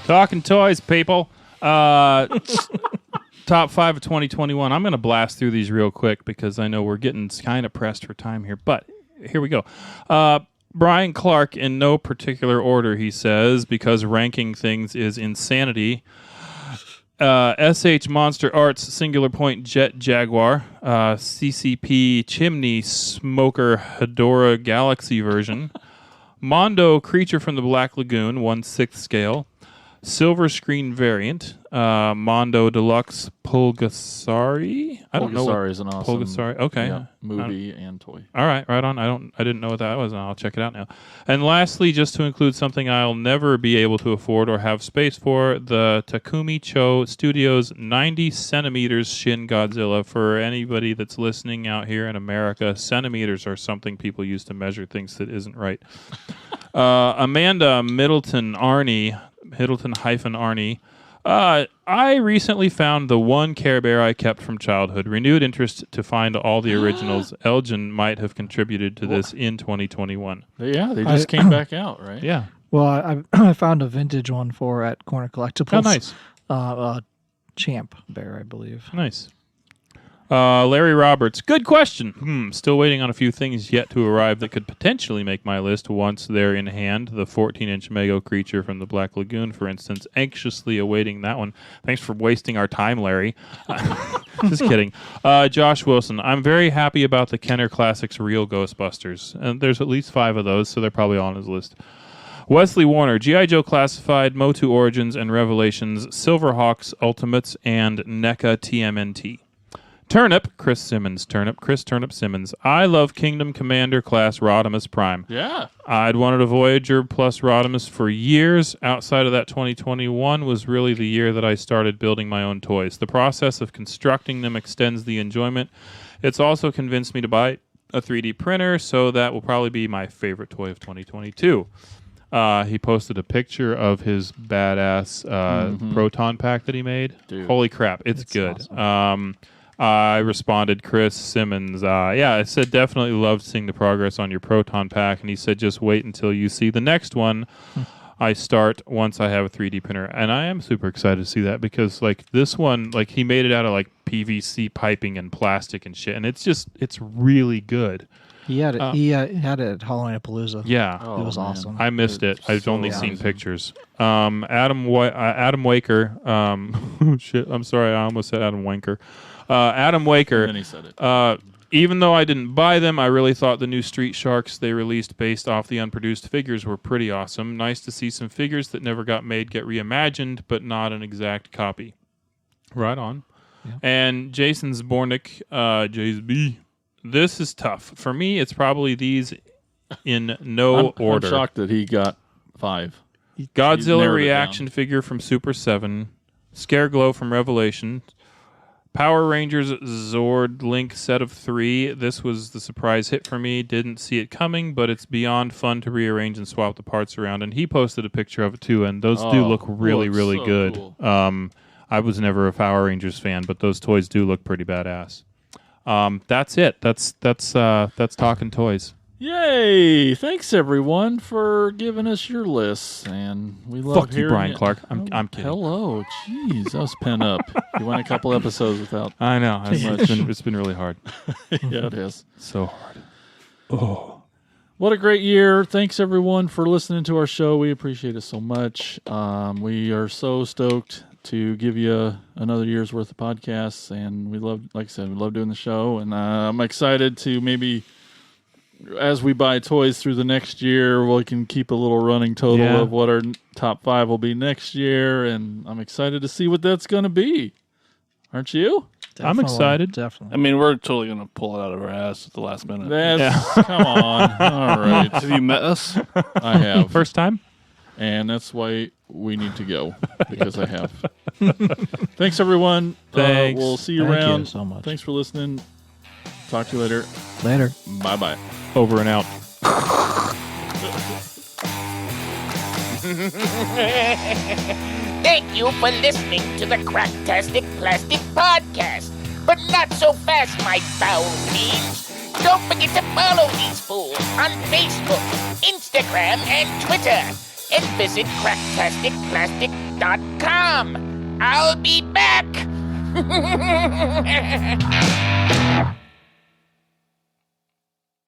Talking toys, people. Top 5 of 2021. I'm going to blast through these real quick because I know we're getting kind of pressed for time here. But here we go. Brian Clark, in no particular order, he says, because ranking things is insanity. SH Monster Arts Singular Point Jet Jaguar. CCP Chimney Smoker Hedora Galaxy version. Mondo Creature from the Black Lagoon, 1/6 scale. Silver screen variant, Mondo Deluxe Pulgasari. I don't know. Pulgasari is an awesome Pulgasari. Okay, movie and toy. All right, right on. I didn't know what that was, and I'll check it out now. And lastly, just to include something I'll never be able to afford or have space for, the Takumi Cho Studios 90 centimeters Shin Godzilla. For anybody that's listening out here in America, centimeters are something people use to measure things that isn't right. Amanda Middleton-Arney. I recently found the one Care Bear I kept from childhood. Renewed interest to find all the originals. Elgin might have contributed to this in 2021. Yeah, they just came back out, right? Yeah. Well, I found a vintage one at Corner Collectibles. Oh, nice. Champ Bear, I believe. Nice. Larry Roberts. Good question. Still waiting on a few things yet to arrive that could potentially make my list once they're in hand. The 14-inch Mego creature from the Black Lagoon, for instance. Anxiously awaiting that one. Thanks for wasting our time, Larry. Just kidding. Josh Wilson. I'm very happy about the Kenner Classics Real Ghostbusters. And there's at least 5 of those, so they're probably on his list. Wesley Warner, G.I. Joe Classified, Motu Origins and Revelations, Silverhawks Ultimates, and NECA TMNT. Turnip, Chris Simmons. Chris Turnip Simmons. I love Kingdom Commander class Rodimus Prime. Yeah. I'd wanted a Voyager plus Rodimus for years. Outside of that, 2021 was really the year that I started building my own toys. The process of constructing them extends the enjoyment. It's also convinced me to buy a 3D printer, so that will probably be my favorite toy of 2022. He posted a picture of his badass proton pack that he made. Dude, holy crap, it's good. Awesome. I responded, Chris Simmons. I said definitely loved seeing the progress on your proton pack, and he said just wait until you see the next one. I start once I have a 3D printer, and I am super excited to see that because this one, he made it out of PVC piping and plastic and shit, and it's really good. He had it. He had it at Halloween-a-Palooza. Yeah, it was awesome. I missed it. I've only seen pictures. Adam Waker. Shit, I'm sorry. I almost said Adam Wanker. Adam Waker. And then he said it. Even though I didn't buy them, I really thought the new Street Sharks they released based off the unproduced figures were pretty awesome. Nice to see some figures that never got made get reimagined, but not an exact copy. Right on. Yeah. And Jason Zbornik, JSB. This is tough. For me, it's probably these in no order. I'm shocked that he got 5. Godzilla reaction figure from Super 7. Scareglow from Revelation. Power Rangers Zord Link set of 3. This was the surprise hit for me. Didn't see it coming, but it's beyond fun to rearrange and swap the parts around. And he posted a picture of it too, and those do look really, really so good. Cool. I was never a Power Rangers fan, but those toys do look pretty badass. That's it. That's Talking Toys. Yay! Thanks everyone for giving us your lists, and we love Fuck you, hearing Brian it. Clark. I'm kidding. Hello, jeez, I was pent up. You went a couple episodes without. I know. It's been really hard. Yeah, it is so hard. Oh, What a great year. Thanks, everyone, for listening to our show. We appreciate it so much. We are so stoked to give you another year's worth of podcasts, and we love, like I said, we love doing the show, and I'm excited to maybe, as we buy toys through the next year, we can keep a little running total of what our top 5 will be next year, and I'm excited to see what that's going to be. Aren't you? I'm excited. Definitely. I mean, we're totally going to pull it out of our ass at the last minute. Come on. All right. Have you met us? I have. First time? And that's why we need to go, because I have. Thanks, everyone. Thanks. We'll see you Thank around. you so much. Thanks for listening. Talk to you later. Later. Bye-bye. Over and out. Thank you for listening to the Cracktastic Plastic Podcast. But not so fast, my foul fiends. Don't forget to follow these fools on Facebook, Instagram, and Twitter. And visit cracktasticplastic.com. I'll be back.